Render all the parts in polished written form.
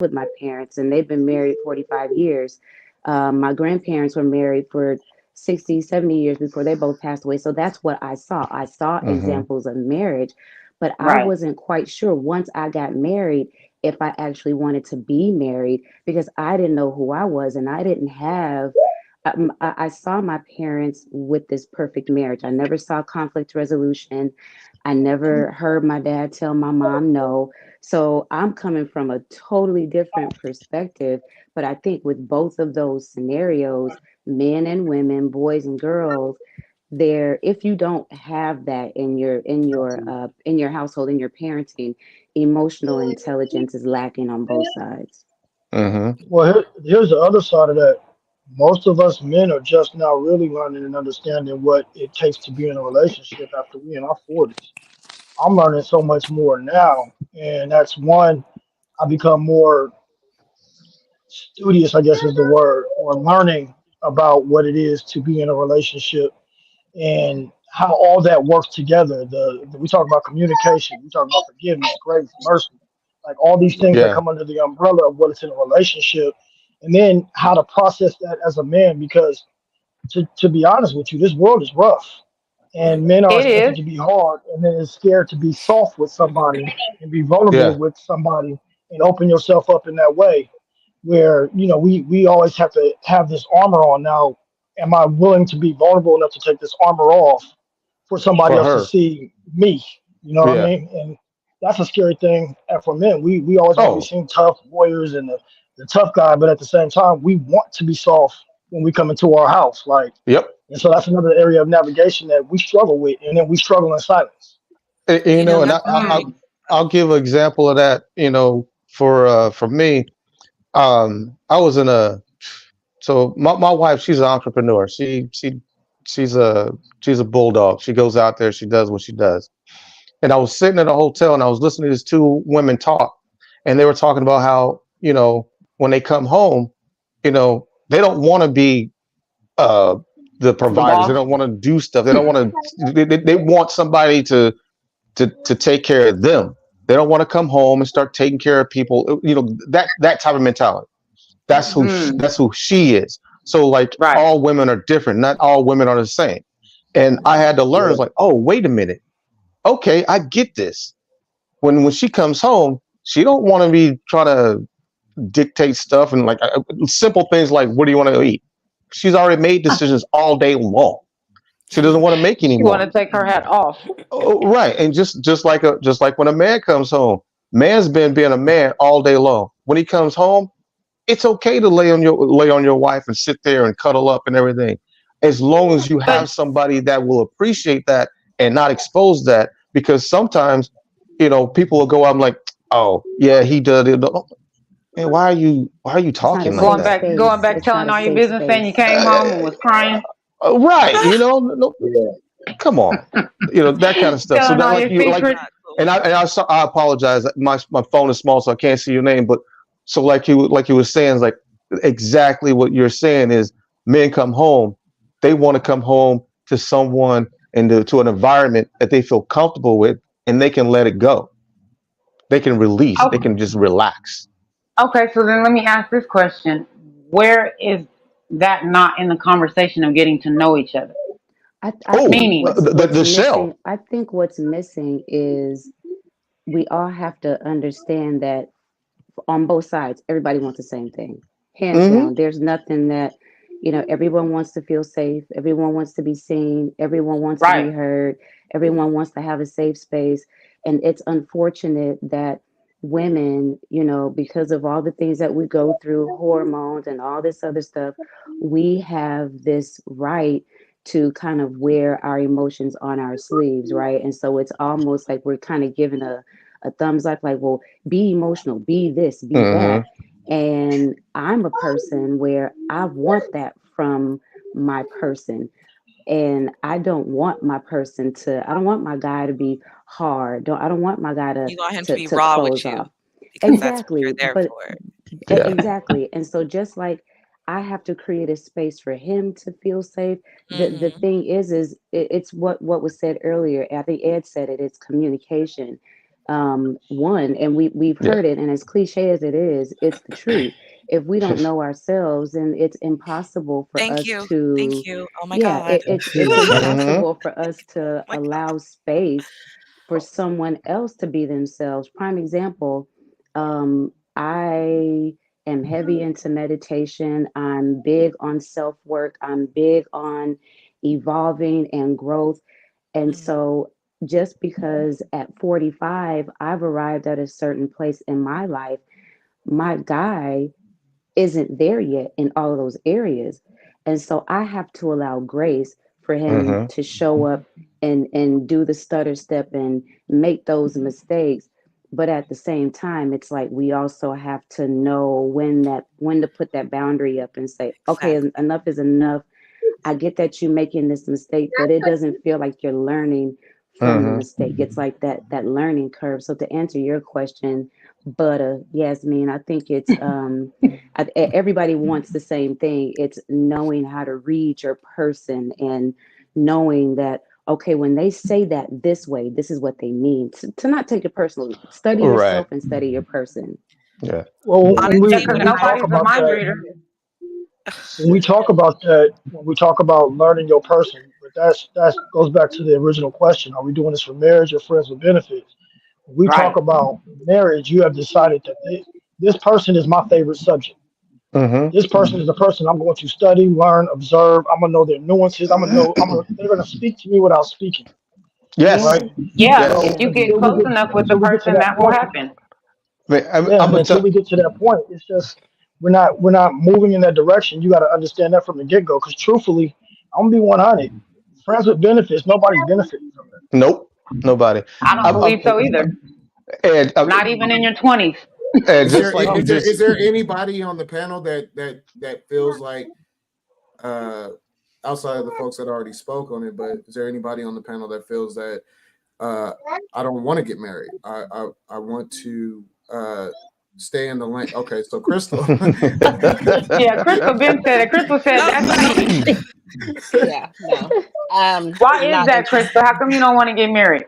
with my parents, and they've been married 45 years. My grandparents were married for 60, 70 years before they both passed away. So that's what I saw. I saw Mm-hmm. examples of marriage, but I Right. wasn't quite sure once I got married if I actually wanted to be married because I didn't know who I was and I didn't have. I saw my parents with this perfect marriage. I never saw conflict resolution. I never heard my dad tell my mom no. So I'm coming from a totally different perspective. But I think with both of those scenarios, men and women, boys and girls, there, if you don't have that in your household, in your parenting, emotional intelligence is lacking on both sides. Mm-hmm. Well, here's the other side of that. Most of us men are just now really learning and understanding what it takes to be in a relationship after we in our 40s. I'm learning so much more now, and that's one. I become more studious, I guess is the word, or learning about what it is to be in a relationship and how all that works together. We talk about communication, we talk about forgiveness, grace, mercy, like all these things that Yeah. come under the umbrella of what is in a relationship, and then how to process that as a man. Because to be honest with you, this world is rough, and men are It expected is. to be hard, and then is scared to be soft with somebody and be vulnerable Yeah. with somebody and open yourself up in that way. Where we always have to have this armor on now. Am I willing to be vulnerable enough to take this armor off for somebody For else to her. see me? You know what I Yeah. mean? And that's a scary thing. And for men, we always want to be Oh. seen tough warriors and the tough guy, but at the same time, we want to be soft when we come into our house. Like, Yep. and so that's another area of navigation that we struggle with, and then we struggle in silence. You You know, know, and that's a great. Mm. I'll give an example of that. You know, for me, I was in a so my wife, she's an entrepreneur. She's a she's a bulldog. She goes out there, she does what she does. And I was sitting at a hotel and I was listening to these two women talk, and they were talking about how, when they come home, they don't want to be uh the The providers. They boss. don't want to do stuff. They don't want to they want somebody to take care of them. They don't want to come home and start taking care of people. That type of mentality. Mm. That's who she is. So like Right. all women are different. Not all women are the same. And I had to learn. Yeah. It's like, oh, wait a minute. Okay, I get this. When she comes home, she don't want to be trying to dictate stuff and like simple things like what do you want to eat. She's already made decisions all day long. She doesn't want to make She want anymore. to take her hat off. Oh, right, and just like when a man comes home, man's been being a man all day long. When he comes home, it's okay to lay on your wife and sit there and cuddle up and everything, as long as you But have somebody that will appreciate that and not expose that. Because sometimes, people will go out and like, oh yeah, he does it. Man, why are you It's not a talking like safe going that? back, going space. back, It's not telling a all your safe business, saying you space. came home and was crying, Right, no, Yeah. come on, that kind of stuff. So telling that all like your you that's like, secrets. not cool. and I apologize. My phone is small, so I can't see your name. But so like you were saying, like exactly what you're saying is men come home, they want to come home to someone and to an environment that they feel comfortable with, and they can let it go. They can release. They Oh, can just relax. okay. So then let me ask this question: where is that not in the conversation of getting to know each other? I Oh, think Meaning, what's the missing. shell. I think what's missing is we all have to understand that on both sides, everybody wants the same thing, hands Hmm. down. There's nothing that, everyone wants to feel safe. Everyone wants to be seen. Everyone wants to be right? heard. Everyone wants to have a safe space. And it's unfortunate that women, because of all the things that we go through, hormones and all this other stuff, we have this right to kind of wear our emotions on our sleeves, right? And so it's almost like we're kind of given a thumbs up, like, well, be emotional, be this, be Hmm. that. And I'm a person where I want that from my person. And I don't want my guy to be hard. I don't want my guy to You want him to to, be to raw with close you off. because that's what you're Exactly. there But for. Yeah. exactly. And so just like I have to create a space for him to feel safe. The Hmm. thing is it's what was said earlier. I think Ed said it. It's communication. One, and we've Yeah. heard it, and as cliche as it is, it's the truth. If we don't know ourselves, then it's impossible for Thank us you. Thank to, you. Oh my yeah, God. it's Hmm. impossible for us to My allow space for someone else to be themselves. Prime example, I am heavy into meditation. I'm big on self work. I'm big on evolving and growth. And mm, so, just because at 45, I've arrived at a certain place in my life, my guy isn't there yet in all of those areas. And so I have to allow grace for him Hmm. to show up and do the stutter step and make those mistakes. But at the same time, it's like we also have to know when to put that boundary up and say, okay, exactly. enough is enough. I get that you're making this mistake, but it doesn't feel like you're learning from the Hmm. mistake. It's like that learning curve. So to answer your question, butter, Yasmin, I think it's everybody wants the same thing. It's knowing how to read your person and knowing that okay, when they say that this way, this is what they mean. To not take it personally, study Right. yourself and study your person. Yeah. Well, Honestly, Because what when we I talk nobody's a about mind that, reader. when we talk about that, when we talk about learning your person, but that goes back to the original question: are we doing this for marriage or friends with benefits? When we talk Right. about marriage, you have decided that this person is my favorite subject. Hmm. This person is the person I'm going to study, learn, observe. I'm gonna know their nuances. I'm gonna know. They're gonna speak to me without speaking. Yeah, Yes. Right. Yeah. Yes. If yeah, you get close enough with the Until we get to person, that that will point, happen. Man, yeah, I'm and gonna until tell. we get to that point, it's just we're not moving in that direction. You got to understand that from the get go. Because truthfully, I'm gonna be 100. Friends with benefits, nobody's benefiting from that. Nope. Nobody. I don't I'm, believe so either. and, Not even in your 20s. and Is just there like you is just there anybody on the panel that feels like uh outside of the folks that already spoke on it, but is there anybody on the panel that feels that uh I don't want to get married. I want to stay in the lane. Okay, so Crystal. Yeah, Crystal Ben said it. Crystal said No, that's no. me. Yeah, no. Why is Not that, interested. Crystal? How come you don't want to get married?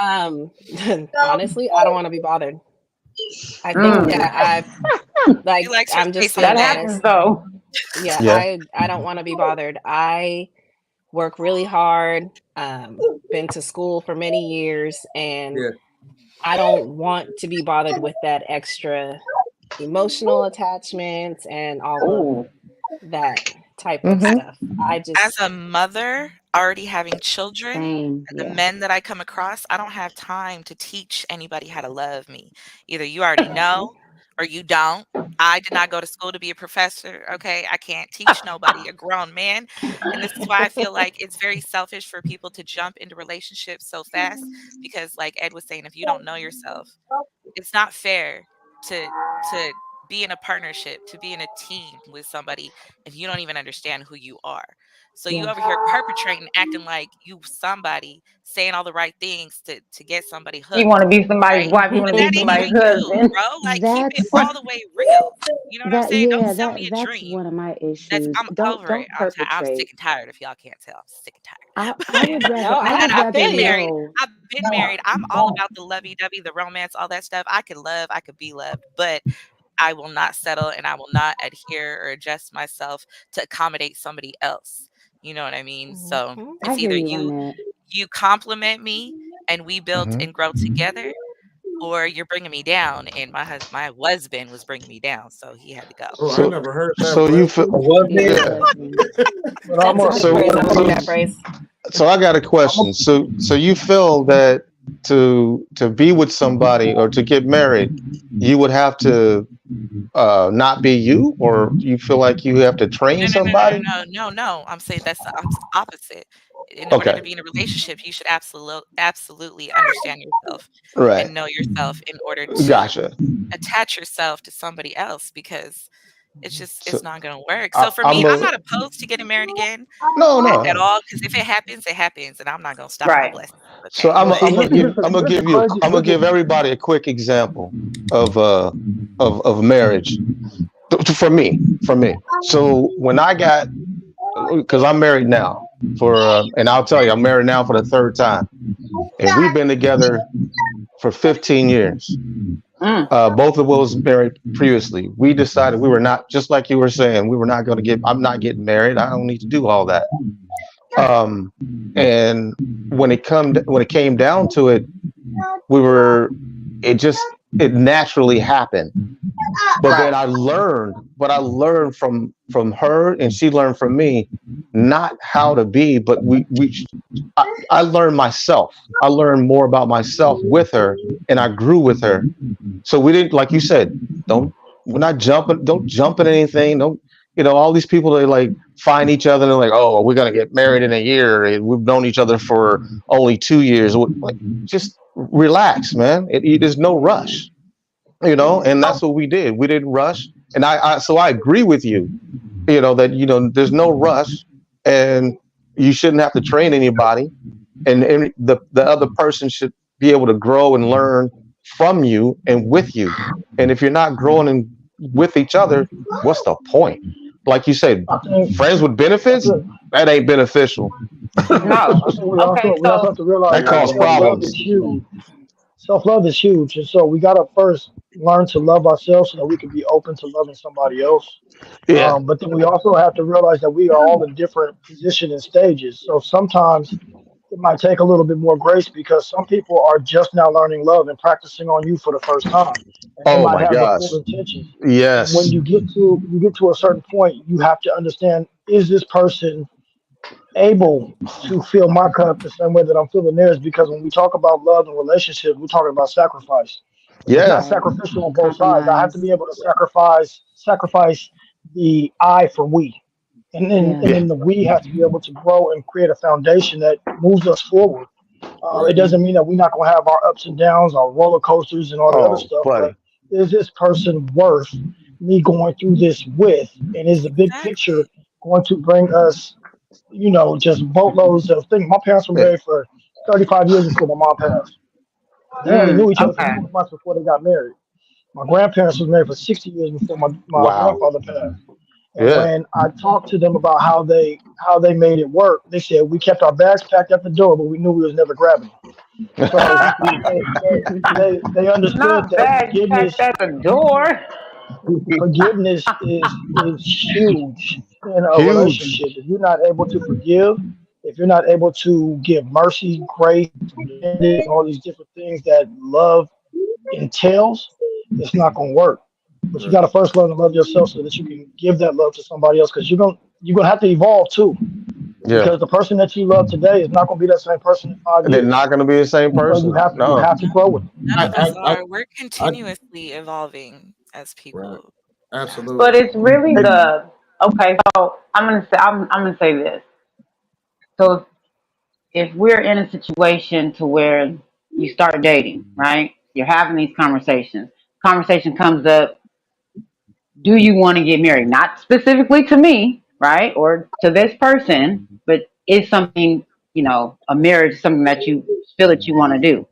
Um, honestly, I don't want to be bothered. I think Mm, that He likes her I'm just space on being that that. happens honest. though. Yeah, yeah. I don't want to be bothered. I work really hard, been to school for many years, and Yeah. I don't want to be bothered with that extra emotional attachments and all of Oh, that type of Hmm. stuff. I As just a mother, already having children, same. and the Yeah. men that I come across, I don't have time to teach anybody how to love me. Either you already know or you don't. I did not go to school to be a professor, okay? I can't teach nobody, a grown man. And this is why I feel like it's very selfish for people to jump into relationships so fast because like Ed was saying, if you don't know yourself, it's not fair to to be in a partnership, to be in a team with somebody if you don't even understand who you are. So you Yeah. over here perpetrating, acting like you somebody, saying all the right things to get somebody you want hooked, to be somebody's right? wife? You want And to be that ain't somebody's even you, husband? bro. Like keep it That's all the way real. You know what I'm that saying? Don't yeah, sell me a that's dream. one of my That's issues. I'm over it. Don't I'm sick perpetrate. and tired if y'all can't tell. I'm sick and I tired. would rather no, I And would I've rather I been feel you. married. know. I've been married. I'm all about the lovey-dovey, the romance, all that stuff. I could love, I could be loved, but I will not settle and I will not adhere or adjust myself to accommodate somebody else. You know what I mean? So Mhm. I it's hear either you on that. you compliment me and we build Hmm. and grow together, or you're bringing me down. And my husband was bringing me down, so he had to go. Oh, I So never heard that so you phrase. feel Yeah, your yeah. husband. But That's a good I phrase. So I'm gonna hear take so that you. phrase. so I got a I'm question. So you feel that to be with somebody or to get married, you would have to not be you, or you feel like you have to train No, no, no, no, somebody? no, no, no. I'm saying that's the opposite. In order to Okay. be in a relationship, you should absolutely understand yourself Right. and know yourself in order to Gotcha. attach yourself to somebody else because it's So not gonna work. So for I'm me, I'm a not opposed to getting married again no at no. all because if it happens, it happens, and I'm not gonna stop my Right. blessings. So Okay, but I'm gonna here's the give you crazy. I'm gonna give everybody a quick example of of marriage. For me. So when I got, because I'm married now for and I'll tell you I'm married now for the third time, and we've been together for 15 years. Mm. Both of us married previously. We decided we were not, just like you were saying, we were not going to get. I'm not getting married. I don't need to do all that. Um, and when it came down to it, we were. It naturally happened. But then Right. I learned from her, and she learned from me, not how to be, but I learned myself. I learned more about myself with her, and I grew with her. So we didn't, like you said, don't we're not jumping, don't jump at anything. Don't, all these people, they like find each other and they're like, oh, we're gonna get married in a year. And we've known each other for only 2 years. Like, just relax, man. There's no rush, and that's what we did. We didn't rush. And so I agree with you, that, there's no rush, and you shouldn't have to train anybody, and the other person should be able to grow and learn from you and with you. And if you're not growing with each other, what's the point? Like you said, I think friends with that's benefits, it. that ain't beneficial. No. I think Okay, we also so have to realize That that causes self love is problems. huge. Self love is huge, and so we gotta first learn to love ourselves so that we can be open to loving somebody else. Yeah. But then we also have to realize that we are all in different positions and stages. So sometimes it might take a little bit more grace because some people are just now learning love and practicing on you for the first time, and they Oh might my have the gosh. full intentions. And when Yes. you get to a certain point, you have to understand: is this person able to fill my cup the same way that I'm feeling theirs? Because when we talk about love and relationships, we're talking about sacrifice. If it's not Yeah. Right. sacrificial on both sides, I have to be Compromise. able to sacrifice the I for we. Yeah. And Yeah. then the we have to be able to grow and create a foundation that moves us forward. It Right. Yeah. doesn't mean that we're not going to have our ups and downs, our roller coasters, and all the other Oh, stuff. But buddy. is this person worth me going through this with? And is the big Exactly. picture going to bring us, just boatloads of things? My parents were Yeah. married for 35 years before my mom passed. They only mm, knew each other for okay. 6 months before they got married. My grandparents was married for 60 years before my Wow. grandfather passed. And Yeah. when I talked to them about how they made it work, they said we kept our bags packed at the door, but we knew we was never grabbing them. So they understood Not that bags packed at the door. forgiveness is huge in a Huge. relationship. If you're not able to forgive, if you're not able to give mercy, grace, forgiveness, and all these different things that love entails, it's not going to work. But you got Right. to first learn to love yourself so that you can give that love to somebody else, because you're gonna have to evolve too. Yeah. Because the person that you love today is not going to be that same person in five They're years, not going to be the same and so person. you No. have to grow with them. None of us I, are. We're I, continuously evolving as right. people. Yeah. But Absolutely. it's really the okay. So I'm gonna say this. So if we're in a situation to where you start dating, right? You're having these conversations. Conversation comes up, do you want to get married? Not specifically to me, right? Or to this person, but is something, a marriage something that you feel that you want to do.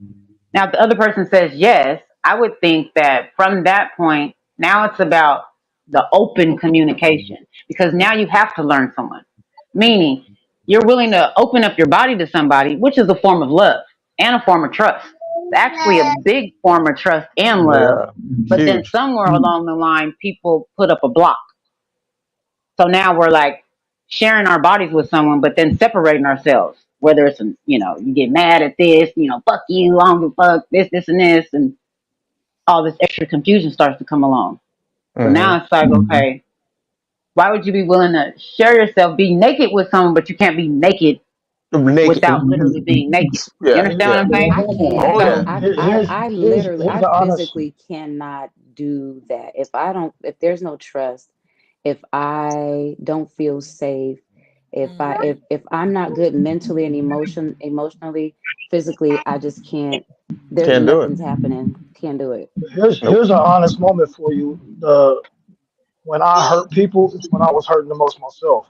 Now, if the other person says yes, I would think that from that point, now it's about the open communication because now you have to learn someone. Meaning, you're willing to open up your body to somebody, which is a form of love and a form of trust. It's actually a big form of trust and love. Yeah. But then Huge. somewhere along the line, people put up a block. So now we're like sharing our bodies with someone, but then separating ourselves. Whether it's, you get mad at this, fuck you, I don't give a fuck, this, and this, and all this extra confusion starts to come along. So Hmm. now it's like, okay, why would you be willing to share yourself, be naked with someone, but you can't be naked Naked. without literally being naked? You Yeah. understand what Yeah. I'm Well, saying? I hold on, can't. Oh hold So, yeah. on. I literally, Here's I the honest. physically cannot do that. If there's no trust, if I don't feel safe, Mm. if I'm not good mentally and emotionally, physically, I just can't. There's Can't do it. nothing's happening. Can't do it. Nope. Here's an honest moment for you. The When I hurt people is when I was hurting the most myself.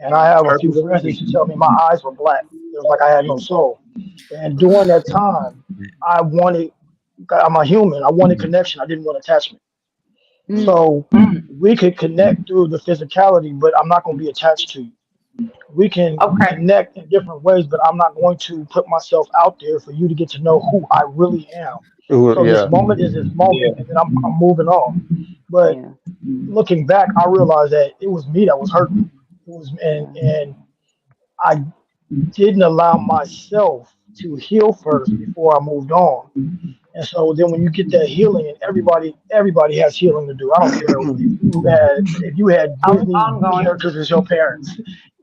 And I have a Hurt few people. friends that used to tell me my eyes were black. It was like I had no soul. And during that time, I wanted. I'm a human. I wanted connection. I didn't want attachment. Mm, So mm, we could connect through the physicality, but I'm not going to be attached to you. We can Okay. connect in different ways, but I'm not going to put myself out there for you to get to know who I really am. So this Yeah. moment is this moment, and then I'm moving on. But Yeah. looking back, I realized that it was me that was hurting. It was, Yeah. and I didn't allow myself to heal first before I moved on. And so then when you get that healing, and everybody has healing to do. I don't care if you had Disney I'm going. characters as your parents.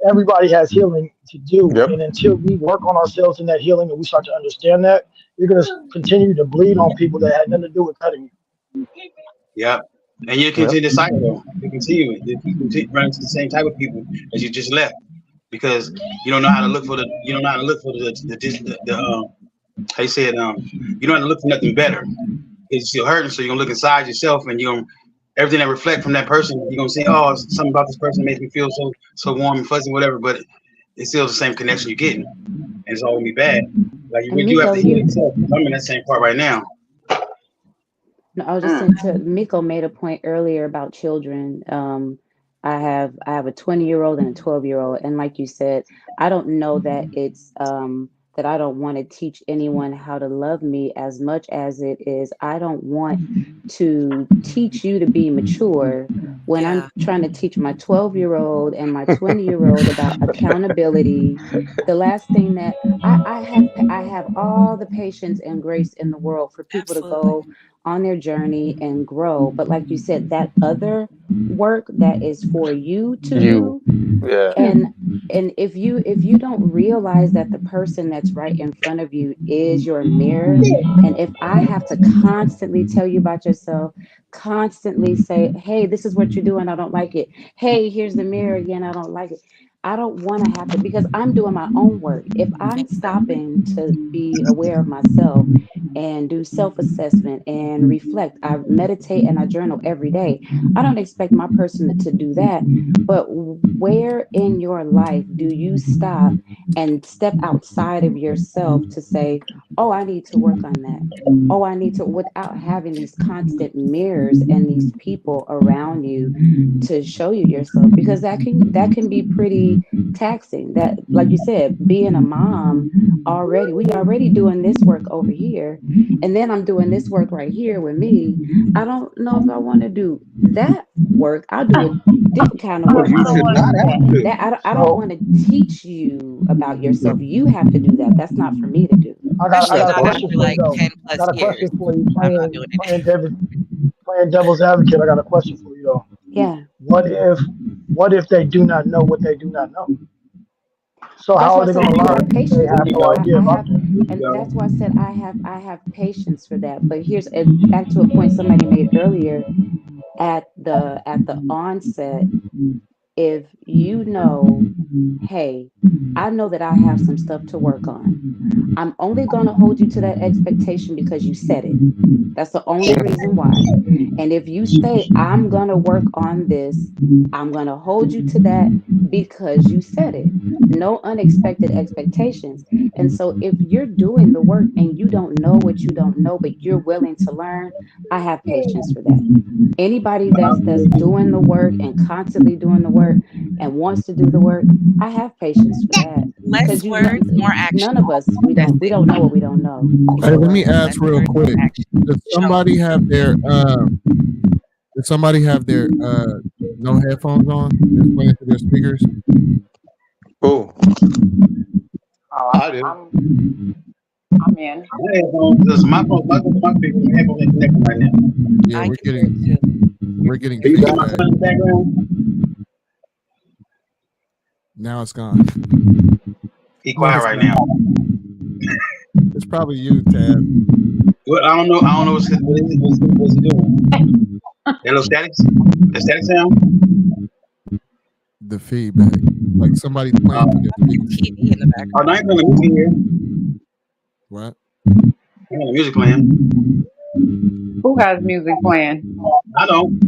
Everybody has healing to do. Yep. And until we work on ourselves in that healing and we start to understand that, you're gonna continue to bleed on people that had nothing to do with cutting you. Yeah. And you Yep. continue to cycle. You continue it. You continue running to the same type of people as you just left because you don't know how to look for the how you say it you don't have to look for nothing better. It's still hurting, so you're gonna look inside yourself and you're gonna everything that reflect from that person. You're gonna say, oh, something about this person makes me feel so warm and fuzzy, whatever. But it's still the same connection you're getting, and it's all gonna be bad. Like you And do have Miko, to heal you yourself. I'm in that same part right now. No, I was just Mm. saying to Miko made a point earlier about children. I have a 20-year-old and a 12-year-old, and like you said, I don't know that it's that I don't want to teach anyone how to love me as much as it is I don't want to teach you to be mature when I'm Yeah. trying to teach my 12-year-old and my 20-year-old about accountability. The last thing that I have all the patience and grace in the world for people to Absolutely. go on their journey and grow. But like you said, that other work that is for you to You. do, Yeah. and if you don't realize that the person that's right in front of you is your mirror, and if I have to constantly tell you about yourself, constantly say, hey, this is what you're doing, I don't like it, hey, here's the mirror again, I don't like it, I don't want to have to, because I'm doing my own work. If I'm Exactly. stopping to be aware of myself and do self-assessment and reflect, I meditate and I journal every day, I don't expect my person to do that. But where in your life do you stop and step outside of yourself to say, oh, I need to work on that? Oh, I need to, without having these constant mirrors and these people around you to show you yourself, because that can be pretty taxing. That, like you said, being a mom, already we already doing this work over here, and then I'm doing this work right here with me. I don't know if I want to do that work. I'll do a different kind of I work. You don't So should want not to do have that. to. that I don't So want to teach you about yourself. You have to do that. That's not for me to do. Especially I got a not Exactly. question after for you like though. 10 I plus got a years. question for you. I'm not doing Playing devil's advocate. I got a question for you though. Yeah. What if what if they do not know what they do not know? So That's how why are I they said going I to have learn if they patience. There have you no go. idea I about have, that? There you and go. that's why I said I have patience for that. But here's back to a point somebody made earlier at the onset. If you know, hey, I know that I have some stuff to work on. I'm only going to hold you to that expectation because you said it. That's the only reason why. And if you say, I'm going to work on this, I'm going to hold you to that because you said it. No unexpected expectations. And so if you're doing the work and you don't know what you don't know, but you're willing to learn, I have patience for that. Anybody that's doing the work and constantly doing the work and wants to do the work, I have patience for that. less Because words, more none action. of us, we That's don't we it. don't know what we don't know. Hey, let So me Less ask real words, more quick. action. Does Show me. somebody have their no headphones on? Just playing through their speakers? Oh, Oh, I do. I'm in. My headphones, listen, my speaker, my headphones ain't connecting right now. Yeah, I can hear it too. we're getting Are you got my feedback. son in the background? Now it's gone. He Now quiet it's right gone. now. It's probably you, Tab. Well, I don't know. I don't know what's he doing. Hello, static. The static sound. The feedback. Like somebody's playing through their speakers. TV in the Oh, no, I background. ain't playing the music here. What? I got the music playing. Who has music playing? I don't.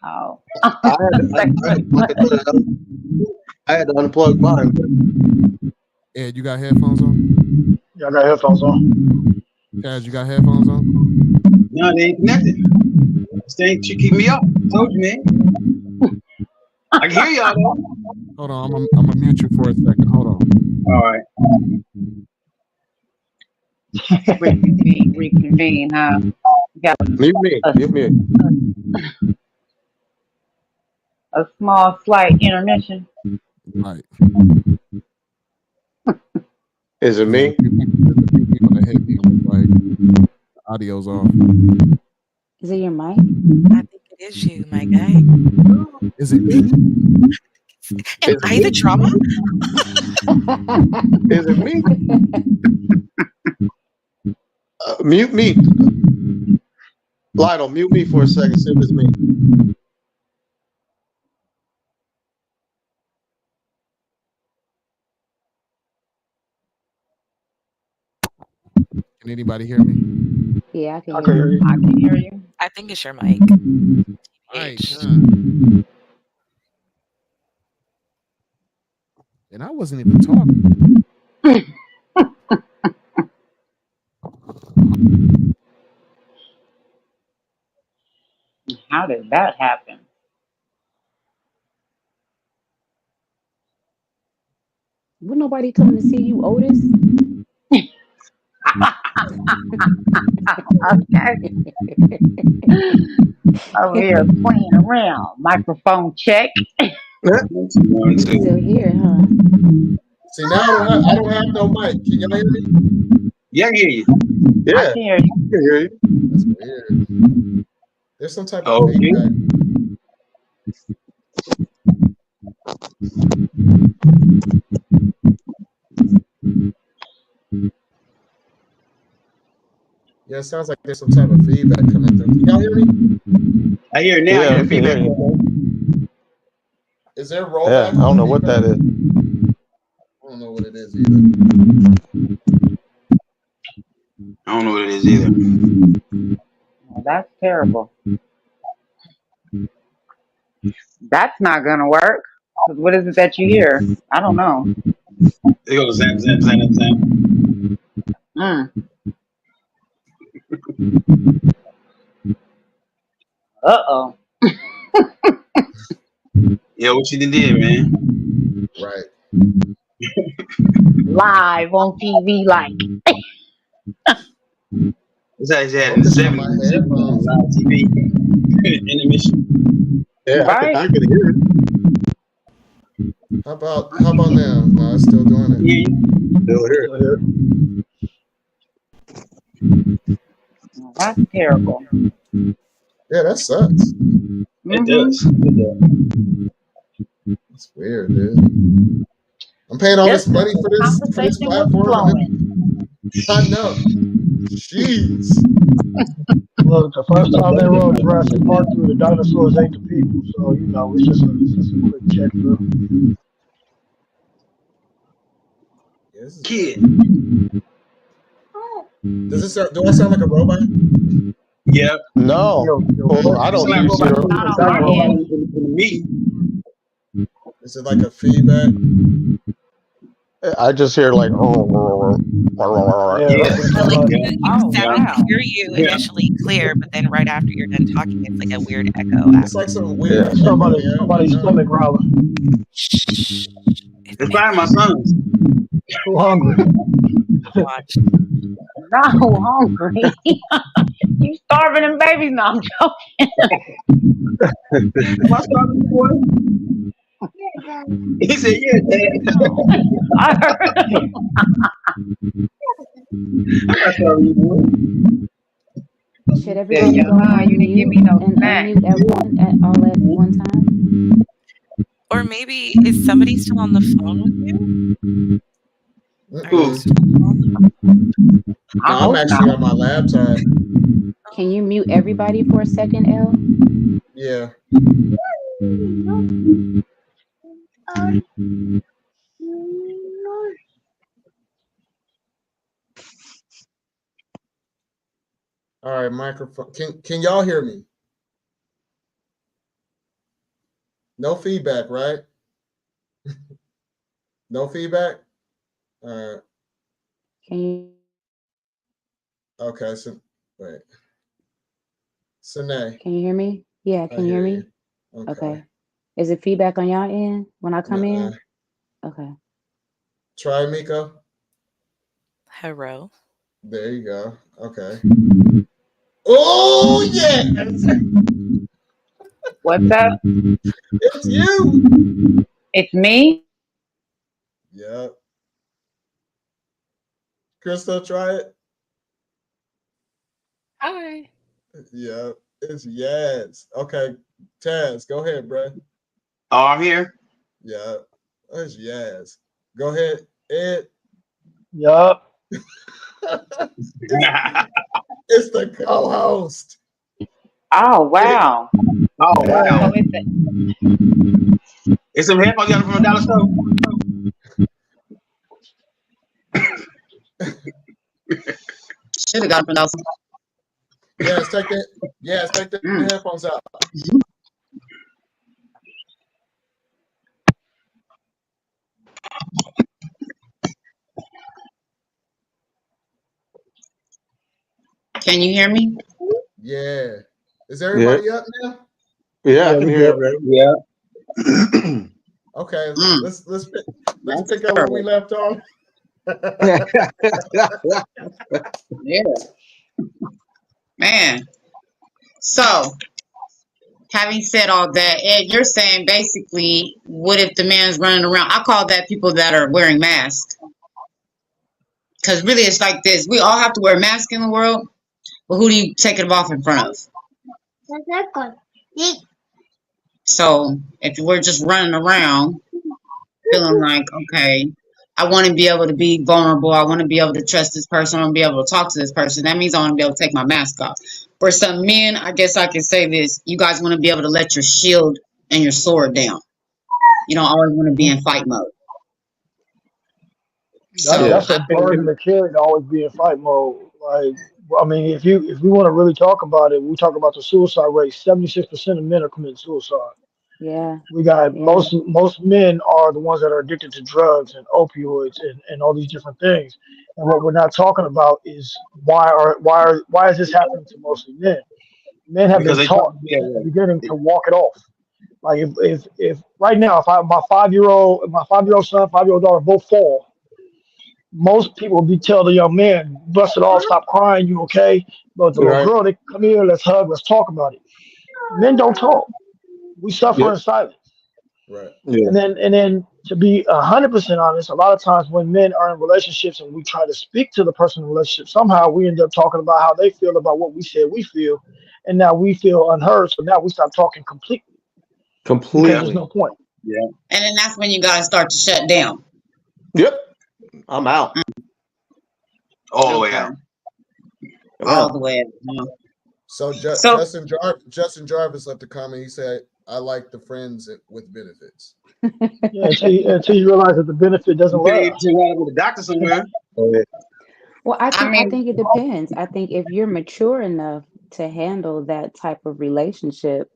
Oh. I had to unplug mine. Ed, you got headphones on? Yeah, I got headphones on. Taz, you got headphones on? No, they ain't connected. This thing should keep me up. Told you, man. I can hear y'all though. Hold on, I'm gonna mute you for a second. Hold on. All right. Reconvene, huh? Got Mute me. Mute me. a small, slight intermission. Right. Is it Yeah, me? there's a few people that hit me with like the audio's off. Is it your mic? I think it is you, my guy. Is it me? Am Is it I the me? drama? Is it me? Mute me. Lionel, mute me for a second. See if it's me. Can anybody hear me? Yeah, I can I hear can hear you. you. I can hear you. I think it's your mic. Right. H. And I wasn't even talking. How did that happen? Would nobody coming to see you, Otis? Okay. Over here playing around. Microphone check. One, You still two. here, huh? See, now I don't have no mic. Can y'all hear me? Yeah, I can hear you. I Yeah, can hear you. I can hear you. That's weird. There's some type of Okay. feedback. Yeah, it sounds like there's some type of feedback coming through. Can y'all hear me? I hear it now. I Yeah, hear we the can hear feedback. you. Is there Yeah, rollback I don't on know what feedback? that is. I don't know what it is either. I don't know what it is either. Well, that's terrible. That's not gonna work. 'Cause what is it that you hear? I don't know. It goes zap, zap, zap, zap. Mm. Uh-oh. Yeah, what you did, man? Right. Live on TV, like. It's like they had in the Focus on my 70s, headphones. live TV, intermission. Yeah, Right? I can hear it. How about now? No, it's still doing it. Yeah. Still hear Still here. Well, that's terrible. Yeah, that sucks. It Mm-hmm. does. It does. It's weird, dude. I'm paying all this Just money when for the this conversation was platform, and flowing. I know. Jeez. Look, the first time they wrote Jurassic Park through, the dinosaurs ate the people. So you know, it's just a quick check through. Yeah, this is Kid. bad. Do I sound like a robot? Yeah. No, well, I You don't sound hear like you, a robot. Ciro. You Not sound on like my a robot end. in the meeting. Is it like a feedback? I just hear like. Yeah, Yeah. that's what it Or sounds like like. you Oh, sound, Yeah. we wow. hear you Yeah. initially clear, but then right after you're done talking, it's like a weird echo after. It's like some weird Yeah. It's echo. Yeah, I somebody's know. stomach growling. Shh. It's It's probably my sons. Too hungry. watch. No, hungry. You starving them babies? No, I'm Am I starting this boy? He said, yeah, Dad. joking. I heard him. I'm not starting you, boy. Should He said, everybody yeah, go huh? on You didn't give mute me no and snack. unmute at all at one time? Or maybe is somebody still on the phone with you? Are you Who? Mm-mm. still on the phone? I No, I'm hope actually not. on my laptop. Can you mute everybody for a second, L? Yeah. All right, microphone. Can y'all hear me? No feedback, right? No feedback? All right. Can you? Okay, so wait. Sine, Can you hear me? Yeah, I can you hear hear you. me? Okay. Okay. Is it feedback on y'all end when I come Nuh-uh. in? Okay. Try Miko. Hello. There you go. Okay. Oh yes, What's up? it's you. It's me. Yep. Crystal, try it. Hi. Yep. It's yes. Okay. Taz, go ahead, bro. Oh, I'm here. Yeah. It's yes. Go ahead, Ed. Yup. it's, it's the co-host. Oh It, wow. Oh wow. So it's a, It's some headphones you got from the dollar store. Should have got from those. yes, take the yes, take the Mm. headphones out. Can you hear me? Yeah. Is Yeah, everybody up now? yeah, I Yeah, can we hear good. everybody. Yeah. Okay. Mm. Let's That's pick up where we terrible. left off. Yeah, man. So, having said all that, Ed, you're saying basically, what if the man's running around? I call that people that are wearing masks. Because really, it's like this: we all have to wear masks in the world, but who do you take it off in front of? So, if we're just running around feeling like, okay, I want to be able to be vulnerable. I want to be able to trust this person. I want to be able to talk to this person. That means I want to be able to take my mask off. For some men, I guess I can say this: you guys want to be able to let your shield and your sword down. You don't always want to be in fight mode. Yeah, So That's I a burden to carry to always be in fight mode. Like, I mean, if we want to really talk about it, we talk about the suicide rate. 76% of men are committing suicide. Yeah. We got Yeah. most men are the ones that are addicted to drugs and opioids and all these different things. And what we're not talking about is why is this happening to mostly men? Men have Because been they talk. taught Yeah, since the beginning to walk it off. Like if right now if I my 5 year old son, 5 year old daughter both fall, most people would be tell the young man, bust it off, stop crying, you okay? But the little right. girl, they come here, let's hug, let's talk about it. Men don't talk. We suffer Yep. in silence. Right. Yeah. And then to be 100% honest, a lot of times when men are in relationships and we try to speak to the person in the relationship, somehow we end up talking about how they feel about what we said we feel, and now we feel unheard. So now we stop talking completely because yeah, there's no Completely. point. yeah. and then that's when you gotta start to shut down. Yep. I'm out. All the way Okay, out. I'm all out. the way. Up. So So Justin Jarvis left a comment. He said, "I like the friends with benefits." Yeah, until you realize that the benefit doesn't You say last. you want to go to the doctor somewhere. Well, I I mean, think it depends. I think if you're mature enough to handle that type of relationship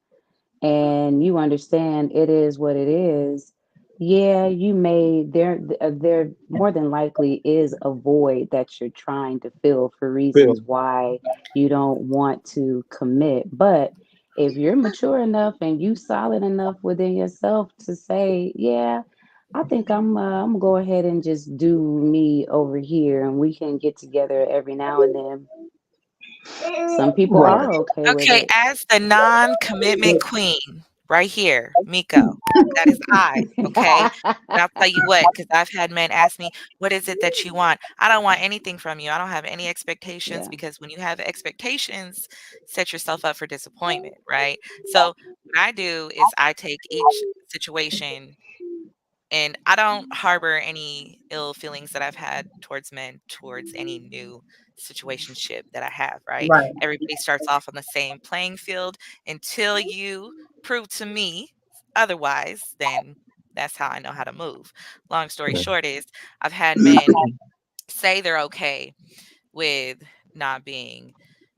and you understand it is what it is, yeah, you may there more than likely is a void that you're trying to fill for Bill. reasons why you don't want to commit. But if you're mature enough and you solid enough within yourself to say, yeah, I think I'm gonna go ahead and just do me over here and we can get together every now and then. Some people Right. are okay with Okay, it. as the non-commitment queen, right here, Miko. That is I. Okay. And I'll tell you what, because I've had men ask me, what is it that you want? I don't want anything from you. I don't have any expectations Yeah. because when you have expectations, set yourself up for disappointment, right? So what I do is I take each situation and I don't harbor any ill feelings that I've had towards men, towards any new situationship that I have, right? right, Everybody starts off on the same playing field until you prove to me otherwise, then that's how I know how to move. Long story short is I've had men say they're okay with not being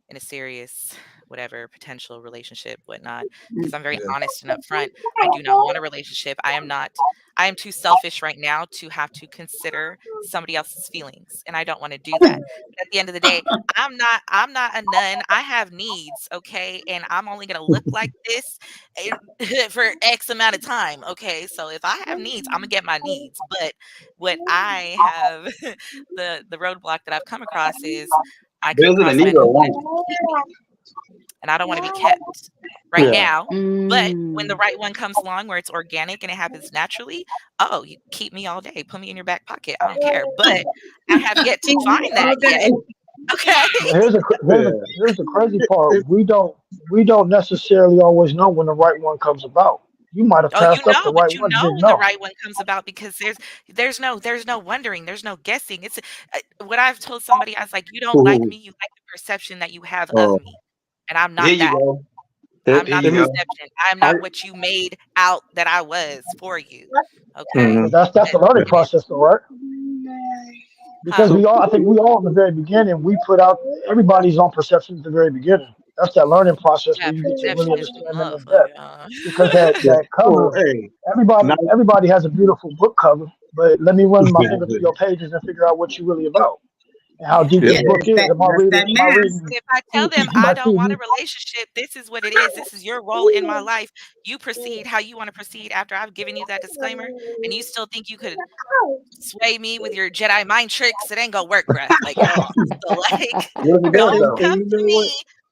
in a serious whatever potential relationship, whatnot, because Mm. I'm very Yeah. honest and upfront. I do not want a relationship. I am too selfish right now to have to consider somebody else's feelings, and I don't want to do that. But at the end of the day, I'm not a nun. I have needs, okay? And I'm only going to look like this for X amount of time, okay? So if I have needs, I'm going to get my needs. But what I have the roadblock that I've come across is I come Does it a across need men or who a want want? to keep me, and I don't want to be kept right Yeah. now. But when the Mm. right one comes along where it's organic and it happens naturally, oh, you keep me all day, put me in your back pocket. I don't care. But I have yet to Keep me find all that yet. day. Okay. But here's the here's Yeah. the here's the crazy part. We don't necessarily always know when the right one comes about. You might have Oh, you passed up the know, right but you one, know didn't when the know. right one comes about because there's no wondering, there's no guessing. It's what I've told somebody. I was like, you don't like Ooh. me, you like the perception that you have of Oh. me, and I'm There not you that. go. I'm There not you the Let me. go. perception. I'm I. not what you made out that I was for you. Okay. But Mhm. that's the And learning and process, though, right? Because huh? So. I think we all at the very beginning, we put out everybody's own perception at the very beginning. That's that learning process where Yeah, you get to really perception is the understand them in depth. motherfucker. Because that Well, cover, hey. everybody Not. everybody has a beautiful book cover, but let me run my finger through your pages and figure out what you're really about and how deep Yep. this Yeah. Yeah, book is. Am I that's reading? that Am I math. reading If I tell them I my don't want a TV? relationship, this is what it is. This is your role in my life. You proceed how you want to proceed after I've given you that disclaimer, and you still think you could sway me with your Jedi mind tricks. It ain't gonna work, bruh. Like at all. So like, What if it does don't though? come And you to know me what?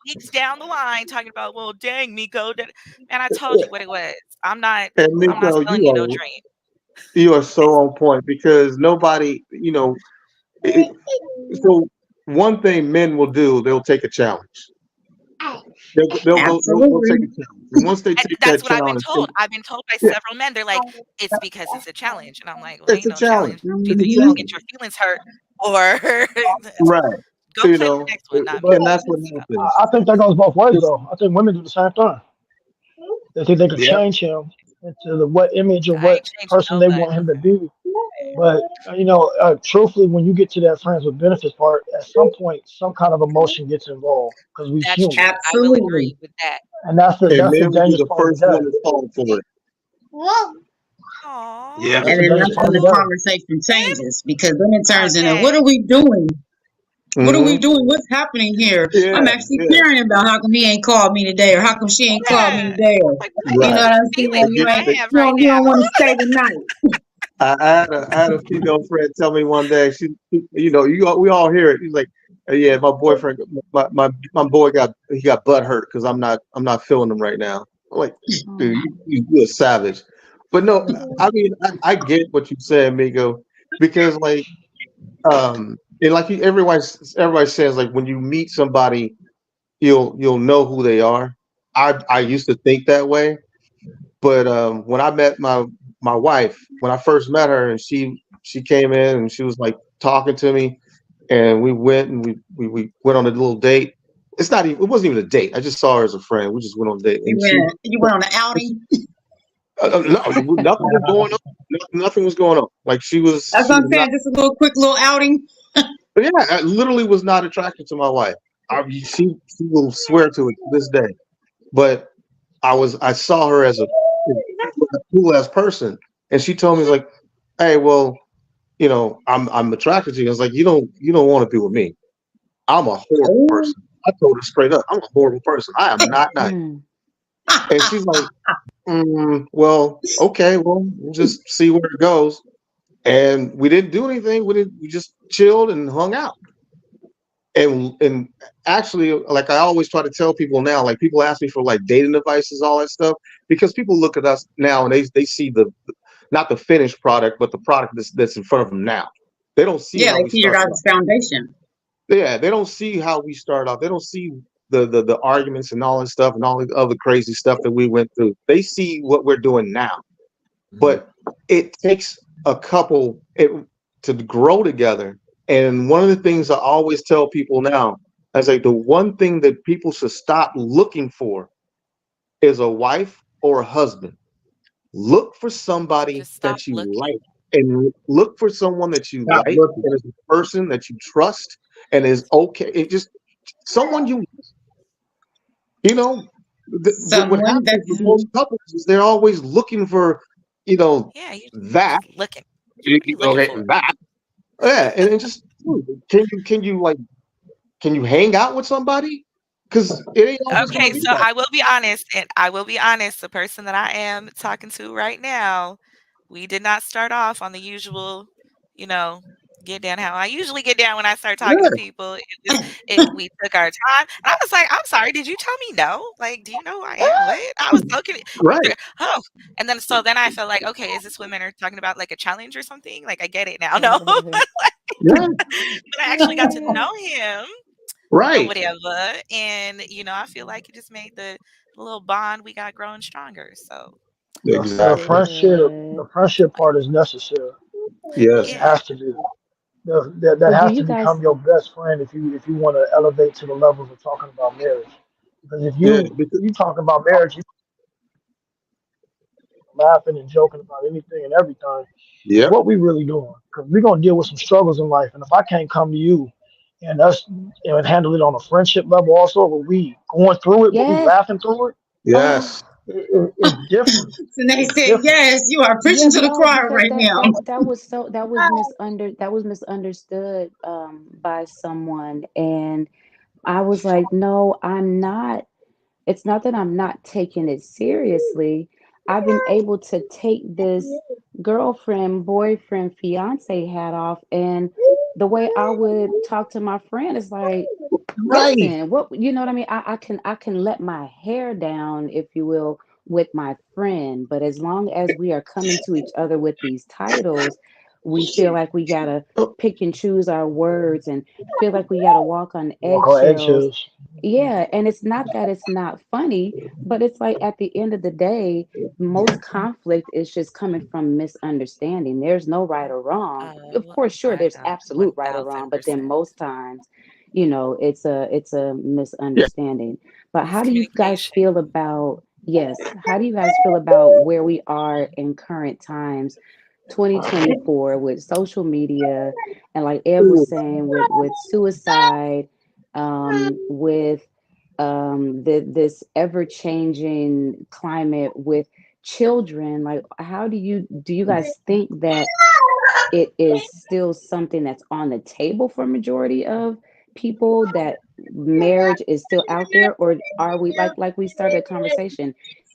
weeks down the line talking about, well, dang, Miko. And I told you what it was. And I'm not Nico, selling you no dream. you are so on point because nobody, you know, it, so one thing men will do, they'll take a challenge. They'll take Absolutely. a challenge. And once they And take that that's what I've been challenge, told. I've been told by yeah, several men. They're like, it's because it's a challenge. And I'm like, well, it's ain't a no challenge. challenge. Either It's a you gonna Hmm. get challenge. your feelings hurt or Right. go You play the know, next one, not But me. and that's what So, happens. I think that goes both ways, though. I think women do the same thing. They think they can Yep. change him into what image or I what ain't changing person they want nobody. him to be. But truthfully, when you get to that friends with benefits part, at some point, some kind of emotion gets involved because we're That's human, true. I will Absolutely. agree with that. and that's the And that's the men will be dangerous the part of the first one game. to fall for it. Aw. Yeah. That's And the then dangerous that's part when of the the game. conversation Then, changes because then it oh, turns into what dang. are we doing? What are we Hmm. doing? What's happening here? Yeah, I'm actually yeah, caring about how come he ain't called me today or how come she ain't called me Yeah. today or Like, what you is know right. what this I'm saying? They feelings You get that ain't I they, have you right don't, you don't now? want to stay the night. I had a female friend tell me one day. You know, we all hear it. He's like, "Yeah, my boyfriend, my boy got butt hurt because I'm not feeling him right now." I'm like, dude, Oh. you're a savage. But no, I mean, I get what you said, Migo, because like, and like everybody says, like when you meet somebody, you'll know who they are. I used to think that way, but when I met my wife, when I first met her, and she came in and she was like talking to me, and we went and we went on a little date. It wasn't even a date. I just saw her as a friend. We just went on a date, and You went on an outing. no, nothing was going on. Nothing was going on. Like That's she what was I'm not. saying. Just a little quick little outing. Yeah, I literally was not attracted to my wife. She will swear to it to this day. But I saw her as a cool ass person, and she told me like, "Hey, well, I'm attracted to you." I was like, "You don't want to be with me. I'm a horrible Oh. person." I told her straight up, "I'm a horrible person. I am not nice." Mm. And she's like, "Well, okay, well, we'll just see where it goes." And we didn't do anything. We just chilled and hung out. And actually, like I always try to tell people now, like people ask me for like dating devices, all that stuff, because people look at us now and they see the not the finished product, but the product that's in front of them now. They don't see Yeah, how they we see your start guys' off. foundation. Yeah, they don't see how we start off. They don't see the arguments and all that stuff and all the other crazy stuff that we went through. They see what we're doing now. Mhm. But it takes a couple to grow together. And one of the things I always tell people now, I say the one thing that people should stop looking for is a wife or a husband. Look for somebody Just stop that you looking. like, and look for someone that you Stop like looking. and is a person that you trust and is okay. It just someone you You know, what Someone that happens with Yeah. most couples is they're always looking for, you know, Yeah, you that. just looking. What are you looking Okay, for? that. Yeah, and just can you hang out with somebody? Because it ain't always gonna Okay, be so that. I will be honest, and I will be honest, the person that I am talking to right now, we did not start off on the usual, you know, get down how I usually get down when I start talking to Yeah, people. It we took our time. And I was like, I'm sorry, did you tell me no? Like, do you know who I am? What? I was so right. oh. And then so then I felt like, okay, is this women are talking about like a challenge or something? Like I get it now. No. Yeah, But I actually got to know him or right. whatever. And I feel like it just made the little bond we got growing stronger. So The Good, Exactly. friendship, good. the friendship part is necessary. Yes. It yeah. has to be. That Well, do has to you become guys your best friend if you want to elevate to the levels of talking about marriage. Because Yeah. if you talk about marriage, you laughing and joking about anything and everything. Yep. What we really doing? Because we're gonna deal with some struggles in life, and if I can't come to you and us and handle it on a friendship level, also, where we going through it, but we yes. laughing through it, Yes. Oh, it's different. and they It's said, different. yes, you are yeah, preaching to the no, choir because right that now. that that was so that was misunderstood by someone, and I was like, no, I'm not. It's not that I'm not taking it seriously. I've been able to take this girlfriend, boyfriend, fiance hat off, and the way I would talk to my friend is like, Right. listen, what you know what I mean? I can let my hair down, if you will, with my friend, but as long as we are coming to each other with these titles, we feel like we gotta Oh, pick and choose our words and feel like we gotta walk on Walk on eggshells. eggshells. Yeah, and it's not that it's not funny, but it's like at the end of the day, most conflict is just coming from misunderstanding. There's no right or wrong. Of Oh course, sure, my there's God, absolute right or wrong, but then 1000%. most times, it's a yeah. misunderstanding. But how do you guys Miscommunication. feel about, yes, how do you guys feel about where we are in current times, 2024, with social media and, like Ed was saying, with suicide, with this ever changing climate with children? Like, how do you guys think that it is still something that's on the table for majority of people, that marriage is still out there, or are we, like we started a conversation,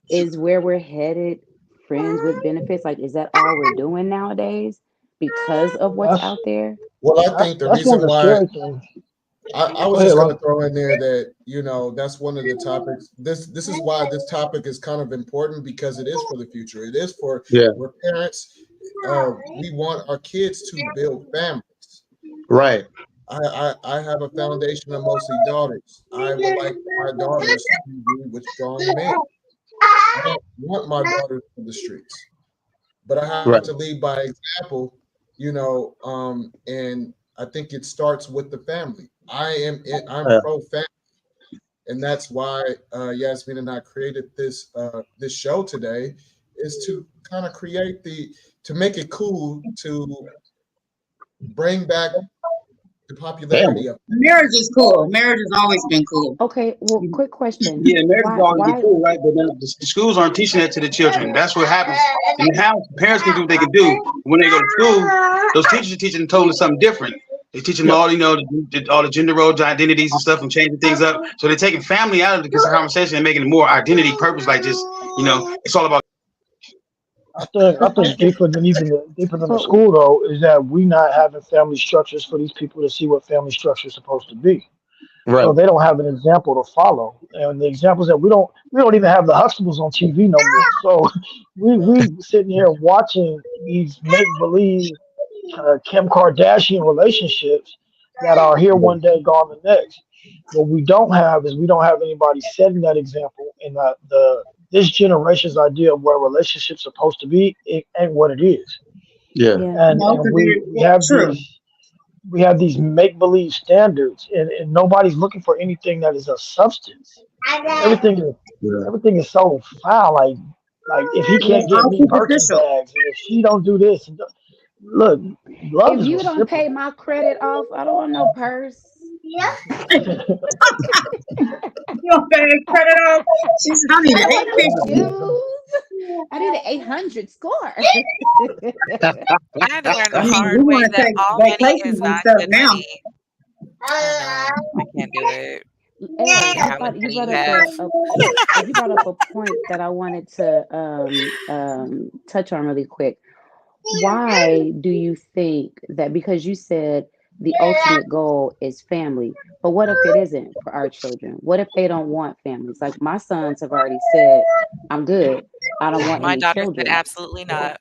is where we're headed friends with benefits? Like, is that all we're doing nowadays because of what's That's out there? Well, I think the that's one of reason the why scary things. I was Go ahead, just going to Lon. throw in there that that's one of the topics. This is why this topic is kind of important because it is for the future. It is for Yeah. we're parents. We want our kids to build families. Right. I have a foundation of mostly daughters. I would like my daughters to be with strong men. I don't want my daughters in the streets, but I have to Right. lead by example. And I think it starts with the family. I'm Yeah. pro family, and that's why Yasmin and I created this show today, is to kind of create to make it cool to bring back the Family. popularity of. Marriage is cool. Marriage has always been cool. Okay, well, quick question. Yeah, marriage is always be Why cool, right? But then the schools aren't teaching that to the children. That's what happens. In the house, parents can do what they can do. When they go to school, those teachers are teaching them totally something different. They're teaching them Yep. all, all the gender roles, identities and stuff, and changing things up. So they're taking family out of the conversation and making it more identity purpose, like just, it's all about. I think deeper than the but school though is that we not having family structures for these people to see what family structure is supposed to be. Right. So they don't have an example to follow, and the examples that we don't even have the Huxtables on TV no more. So we sitting here watching these make believe Kim Kardashian relationships that are here one day, gone the next. What we don't have is we don't have anybody setting that example, and the this generation's idea of what a relationship's supposed to be, it ain't what it is. Yeah. yeah, No, And because we they're have true. these make believe standards, and nobody's looking for anything that is a substance. Everything is Yeah. everything is so foul. Like if he Yeah, can't get all me Birkin superficial. bags, and if she don't do this, look, love if is you don't pay reciprocal. my credit off, I don't want no purse. Your bad credit off. She said, I need an I want them 850. shoes. I need an 800 score. I had to learn I the mean, hard we way want to that take all money vacations is and not stuff good now. money. Oh no, I can't do it. I don't Hey, care how much you money brought you up have. you brought up a point that I wanted to touch on really quick. Why do you think that, because you said the ultimate goal is family, but what if it isn't for our children? What if they don't want families? Like my sons have already said, I'm good. I don't want My any daughter said children. absolutely not.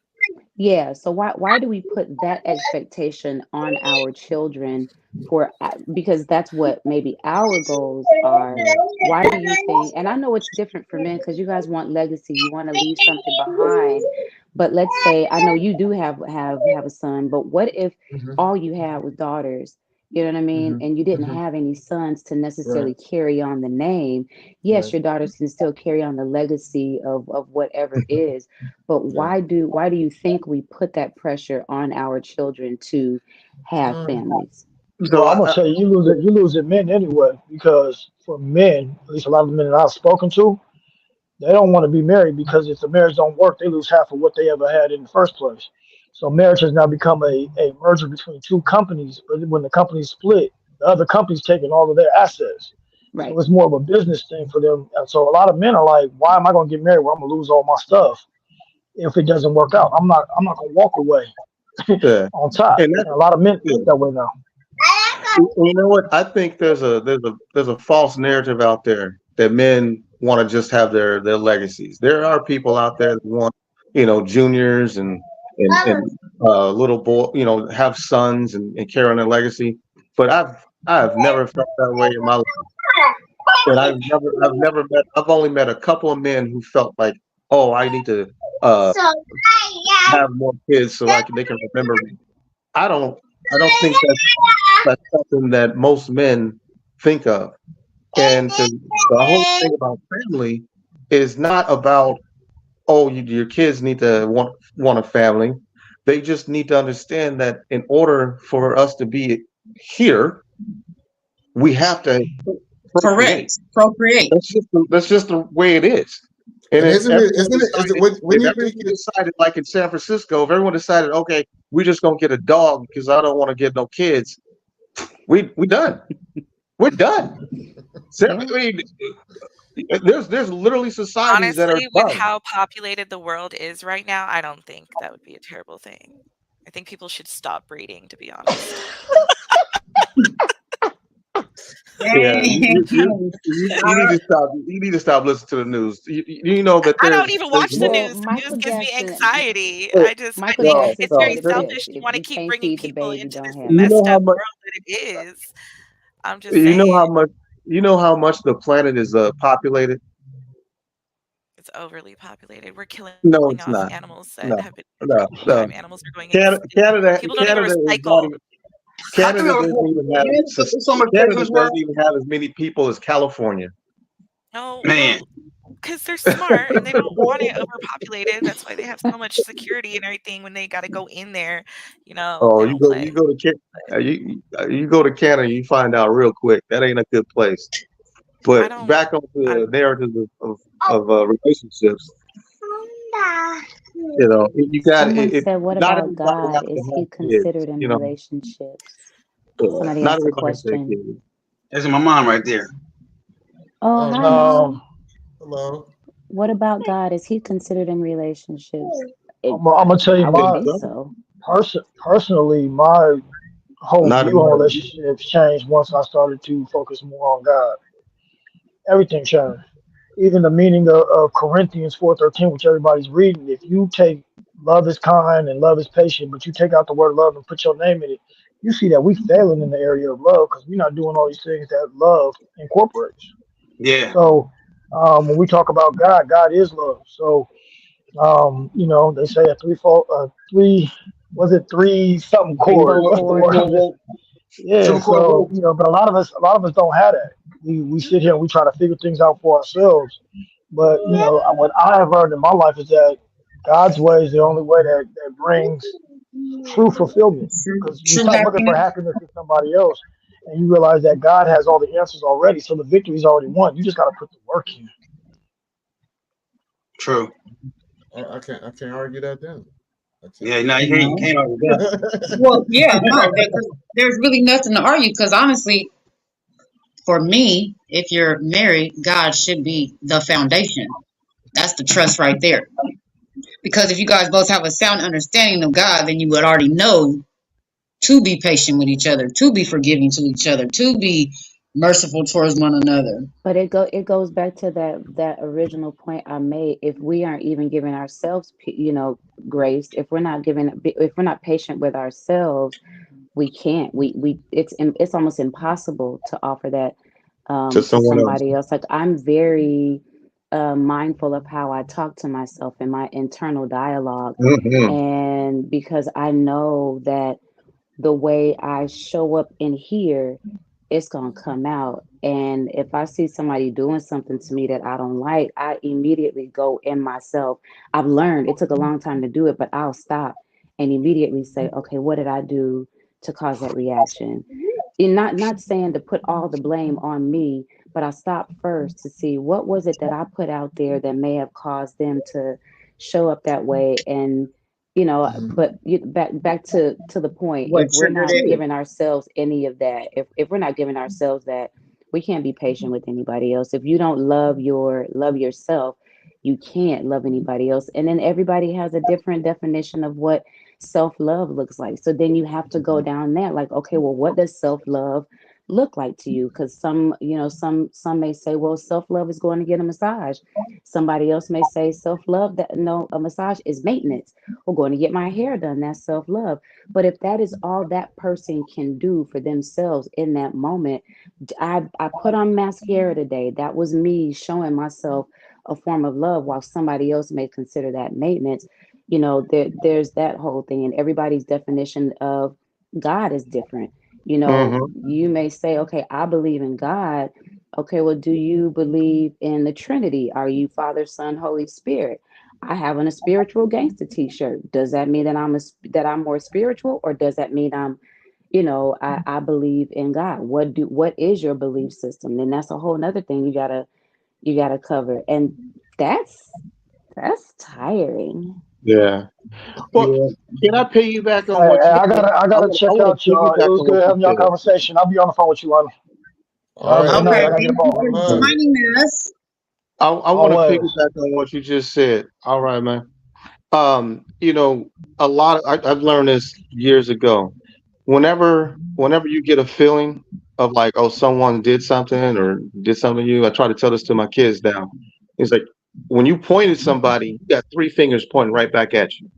Yeah, so why do we put that expectation on our children for, because that's what maybe our goals are. Why do you think, and I know it's different for men because you guys want legacy, you want to leave something behind, but let's say I know you do have a son, but what if Hmm. all you had was daughters? You know what I mean? Hmm. And you didn't Hmm. have any sons to necessarily Right. carry on the name. Yes, Right. your daughters can still carry on the legacy of whatever it is, but Yeah. why do you think we put that pressure on our children to have Um, families? Well, So I'm gonna I, tell you, you lose it men anyway, because for men, at least a lot of the men that I've spoken to, they don't want to be married because if the marriage don't work, they lose half of what they ever had in the first place. So marriage has now become a merger between two companies, but when the companies split, the other company's taking all of their assets. So Right. it's more of a business thing for them. And so a lot of men are like, why am I gonna get married where I'm gonna lose all my stuff if it doesn't work out? I'm not gonna walk away yeah, on top. and And a lot of men yeah. think that way now. You know what? I think there's a false narrative out there that men want to just have their legacies. There are people out there that want, juniors and little boy, have sons and carry on their legacy. But I've never felt that way in my life. And I've only met a couple of men who felt like, oh, I need to uh have more kids so they can remember me. I don't I don't think that's something that most men think of. And the whole thing about family is not about, oh, your kids need to want a family. They just need to understand that in order for us to be here, we have to procreate. Correct. Procreate. That's just the way it is. And and if everyone is it decided, when if you think everyone it's decided, like in San Francisco, if everyone decided, okay, we're just gonna get a dog because I don't want to get no kids, we done. We're done. Yeah. I mean, there's literally societies that are Honestly, with done. how populated the world is right now, I don't think that would be a terrible thing. I think people should stop breeding, to be honest. Yeah, Dang. you need to stop. You need to stop listening to the news. You know that I don't there's even there's watch the more. Well, news. The news Michael gives me Jackson anxiety. uh, I Michael think No, Jackson it's said very no. it selfish best. to If want to you keep can't bringing feed the people baby, into don't this have You it. know messed how up much. world that it is. I'm just You know saying how much. You know how much the planet is populated. it's overly populated. We're killing off No, it's animals not. that have been No, here for a long no, time. no. Animals are going Canada, extinct. Canada, People don't even Canada is recycle. not even. How come Canada doesn't even have. there's so much places in Canada this world? doesn't even have as many people as California. No, Man, well, because they're smart and they don't want it overpopulated. That's why they have so much security and everything when they got to go in there. Oh, They you don't go, play. you go to you go to Canada, you find out real quick that ain't a good place. I But don't. back on I, the narrative of relationships, you got Someone it. said, what Not about everybody God? has to Is he have kids. considered in relationships? Somebody Not asked a everybody has to have question. kids. that's my mom right there. Oh, oh hi, nice. Um, mom. Hello. What about God? Is he considered in relationships? I'm gonna tell you I would my think so. personally, my whole Not view on everybody. relationships changed once I started to focus more on God. Everything changed. Even the meaning of Corinthians 4:13, which everybody's reading. If you take love is kind and love is patient, but you take out the word love and put your name in it, you see that we failing in the area of love because we're not doing all these things that love incorporates. Yeah. So when we talk about God, God is love. So they say a three, was it three something chord? Threefold What's the cord. word? Yeah. Triple core So growth. but a lot of us don't have that. We sit here and we try to figure things out for ourselves. But what I have learned in my life is that God's way is the only way that brings true fulfillment. True, Because we true stop looking for happiness. happiness in somebody else, and you realize that God has all the answers already, so the victory's already won. You just got to put the work in. True. I can't argue that then. I Yeah, can't. no, you No. can't argue that. Well, yeah, no, there's really nothing to argue because honestly, for me, if you're married, God should be the foundation. That's the trust right there. Because if you guys both have a sound understanding of God, then you would already know to be patient with each other, to be forgiving to each other, to be merciful towards one another. But it goes back to that original point I made. If we aren't even giving ourselves, grace, if we're not patient with ourselves, we can't. It's almost impossible to offer that To to someone else. somebody else. Like I'm very mindful of how I talk to myself in my internal dialogue, Hmm. and because I know that the way I show up in here, it's gonna come out. And if I see somebody doing something to me that I don't like, I immediately go in myself. I've learned it took a long time to do it, but I'll stop and immediately say, okay, what did I do to cause that reaction? And not saying to put all the blame on me, but I stop first to see what was it that I put out there that may have caused them to show up that way. And Mhm. but back to the point, What if we're triggered not it? giving ourselves any of that, if we're not giving ourselves that, we can't be patient with anybody else. If you don't love yourself, you can't love anybody else. And then everybody has a different definition of what self-love looks like. So then you have to go down that, like, okay, well, what does self-love look like to you? Because some may say, well, self-love is going to get a massage. Somebody else may say self-love, that no, a massage is maintenance, or going to get my hair done, that's self-love. But if that is all that person can do for themselves in that moment, I put on mascara today, that was me showing myself a form of love, while somebody else may consider that maintenance. There's that whole thing, and everybody's definition of God is different. Hmm. You may say, okay, I believe in God. Okay, well, do you believe in the Trinity? Are you Father, Son, Holy Spirit? I have on a spiritual gangster T-shirt. Does that mean that that I'm more spiritual, or does that mean I believe in God? What is your belief system? Then that's a whole nother thing you gotta cover, and that's tiring. Yeah. Well, Yeah. can I piggyback on Hey, what hey, you I said? gotta I I gotta want, I check want out to y'all. It piggyback was on good what you having y'all said. conversation. I'll be on the phone with you, Lana. Y'all All have a good right. night. Okay, I gotta get thank a you ball. for Good. joining us. I want to Always. piggyback on what you just said. All right, man. You know, I've learned this years ago. Whenever you get a feeling of like, oh, someone did something or did something to you, I try to tell this to my kids now. It's like when you point at somebody, you got three fingers pointing right back at you.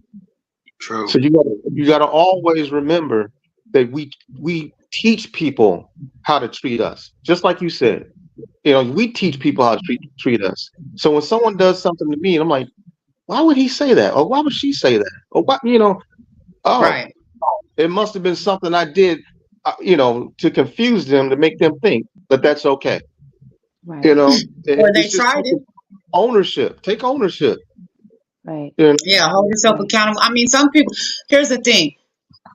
True. So you gotta always remember that we teach people how to treat us, just like you said. We teach people how to treat us. So when someone does something to me, and I'm like, why would he say that? Or why would she say that? Or what? Oh, Right. it must have been something I did, to confuse them to make them think that that's okay. You Right, know, Or they it's just tried it. taking ownership. Take ownership. right, You know? Yeah, hold yourself right, accountable. I mean, some people, here's the thing.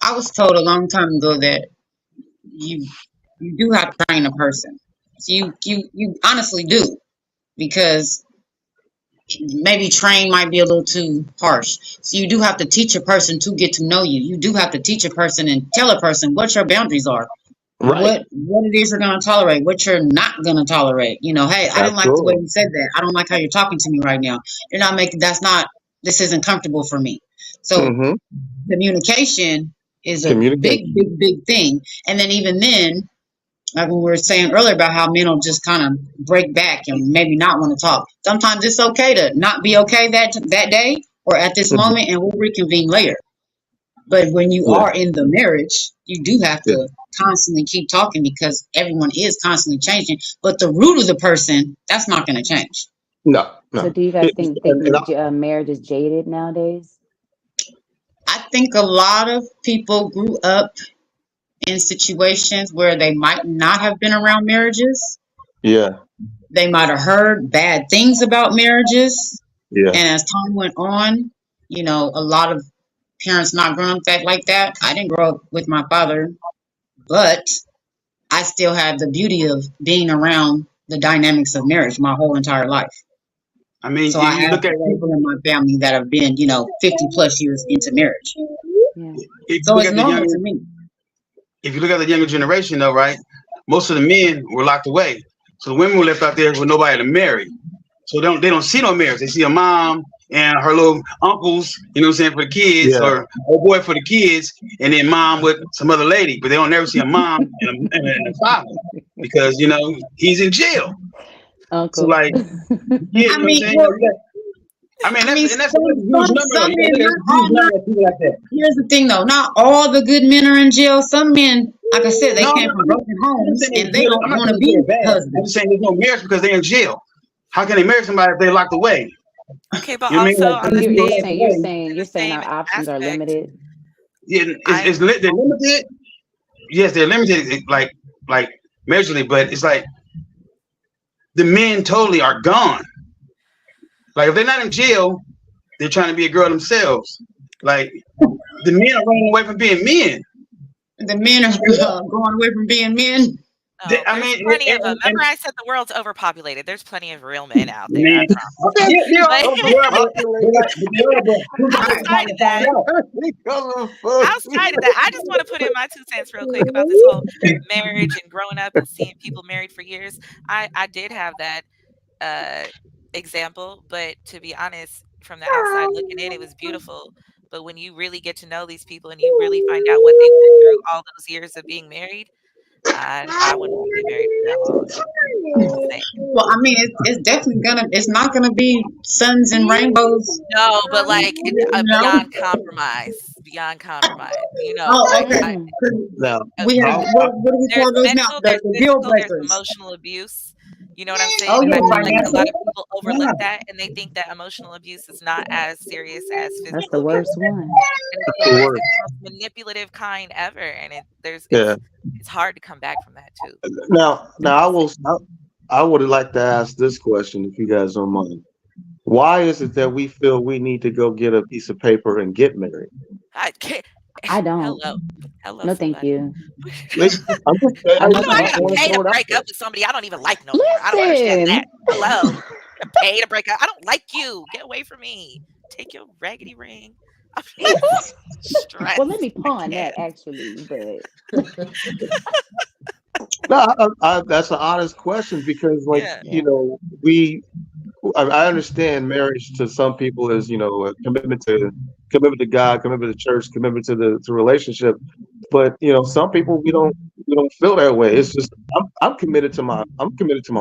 I was told a long time ago that you you do have to train a person. So you honestly do because maybe train might be a little too harsh. So you do have to teach a person to get to know you. You do have to teach a person and tell a person what your boundaries are. Right. What it is you're gonna tolerate, what you're not gonna tolerate. Hey, I didn't like the way Absolutely. you said that. I don't like how you're talking to me right now. You're not making that's not this isn't comfortable for me. So Hmm. communication is a big, Communication. big, big thing. And then even then, like we were saying earlier about how men will just kind of break back and maybe not want to talk. Sometimes it's okay to not be okay that day or at this Hmm. moment, and we'll reconvene later. But when you Yeah. are in the marriage, you do have Yeah. to constantly keep talking because everyone is constantly changing. But the root of the person, that's not going to change. No. so No. do you guys think And marriage is jaded nowadays? I think a lot of people grew up in situations where they might not have been around marriages. yeah. They might have heard bad things about marriages. Yeah. And as time went on, a lot of parents not growing up like that. I didn't grow up with my father, but I still have the beauty of being around the dynamics of marriage my whole entire life. I mean, So I you have look at people in my family that have been, 50 plus years into marriage. Yeah. if you So look it's at the normal younger to me. if you look at the younger generation though, right? Most of the men were locked away, so the women were left out there with nobody to marry. So they don't see no marriage. They see a mom and her little uncles, you know what I'm saying, for the kids, Yeah. or a boy for the kids, and then mom with some other lady. But they don't never see a mom and a father because he's in jail. So Uncle. like, yeah, I you know what I'm mean, saying. well, I mean I mean, that's a huge number though. some You men, gotta look at not a all, huge number of people like that. here's the thing though, not all the good men are in jail. Some men, like I said, they No, came from broken I'm not homes saying and it's they good. don't I'm not want saying to it's good be or bad. I'm just husbands. saying there's no marriage because they're in jail. How can they marry somebody if they're locked away? Okay, but You know what I mean? also Like on some the you're, people you're are same locked saying you're away. saying in you're the saying same our options are aspect, limited. Yeah, I'm they're limited. Yes, they're limited, like majorly, but it's like the men totally are gone. Like if they're not in jail, they're trying to be a girl themselves. Like the men are running away from being men. The men are Straight up. going away from being men. no, I there's mean, plenty of them. Remember I said the world's overpopulated. There's plenty of real men out there, I man, promise. yeah, That's yeah, But they are, overpopulated. but they are, but who's the first one outside to of find that, out? Because of pussy. outside of that, I just want to put in my 2 cents real quick about this whole marriage and growing up and seeing people married for years. I did have that uh example, but to be honest, from the outside looking in, it was beautiful. But when you really get to know these people and you really find out what they went through all those years of being married, I wouldn't want to be married for that long. I'm just saying. Well, I mean, it's definitely it's not gonna be suns and rainbows, No, but like you know. beyond compromise. Oh, Like okay. Mm. Now, We have I, what do we there's call those now? mental, there's The deal physical, there's breakers. emotional abuse. You know what I'm saying? Oh And yeah, I feel like a financial. lot of people overlook Yeah, that and they think that emotional abuse is not as serious as That's physical the abuse. worst one. And it's That's the the worst, worst. it's the most manipulative kind ever. And Yeah. it's hard to come back from that too. now, I'm I just saying. will. I would like to ask this question, if you guys don't mind. Why is it that we feel we need to go get a piece of paper and get married? I can't I don't. hello. Hello No, thank somebody. you. Listen, I'm just, I How no, come I thank gotta want to pay you. to throw it out break there. up with somebody I don't even like no more? I don't understand that. Listen. Hello. I pay to break up. I don't like you. Get away from me. Take your raggedy ring. I'm just Well, let me stressed. I pawn that can't. actually, but No, that's an honest question because, like, Yeah. yeah. I understand marriage to some people is, a commitment to God, commitment to church, commitment to relationship. But some people we don't feel that way. It's just I'm committed to my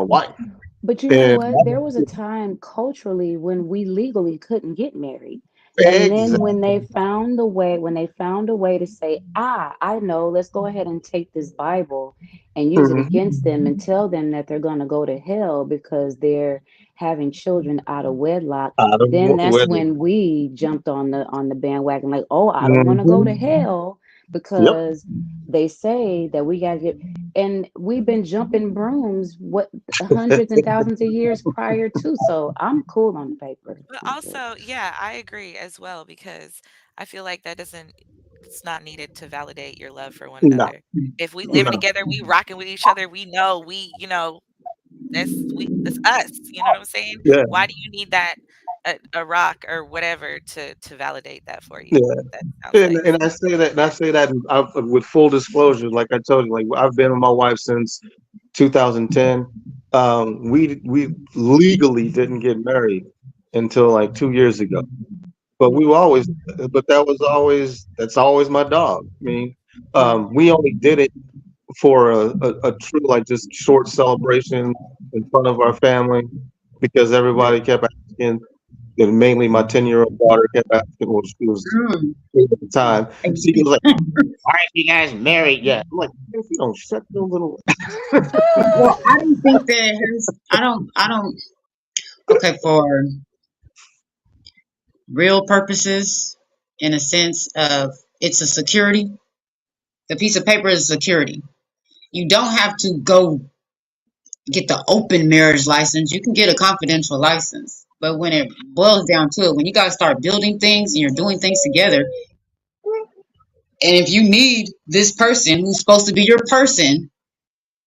wife, But you know and what? There was a time culturally when we legally couldn't get married. And then exactly. when they found a way to say, I know, let's go ahead and take this Bible and use it Mhm. against them and tell them that they're going to go to hell because they're having children out of wedlock, Out of then that's wedlock. when we jumped on the bandwagon like, oh, I don't want to go to Mhm. hell Yep. because they say that we got to get, and we've been jumping brooms what hundreds and thousands of years prior to. So I'm cool on the paper. But I'm good. also, yeah, I agree as well because I feel like it's not needed to validate your love for one No, another. If we living no. together, we rocking with each other, we know that's us. You know what I'm saying? Yeah, Why do you need that a rock or whatever to validate that for you? yeah. That sounds And, like and I say that with full disclosure. Like I told you, like I've been with my wife since 2010. We legally didn't get married until like 2 years ago. But we were Mm. always, but that's always my dog. I mean, Yeah. we only did it for a true, like, just short celebration in front of our family because everybody kept asking, and mainly my 10-year-old daughter kept asking, well, she was Mm. 8 at the time. She was like, "Why aren't you guys married yet?" I'm like, "If you don't shut your little." Well, I don't think that has. I don't. Okay, for real purposes, in a sense of it's a security. The piece of paper is security. You don't have to go get the open marriage license. You can get a confidential license. But when it boils down to it, when you guys start building things and you're doing things together, and if you need this person who's supposed to be your person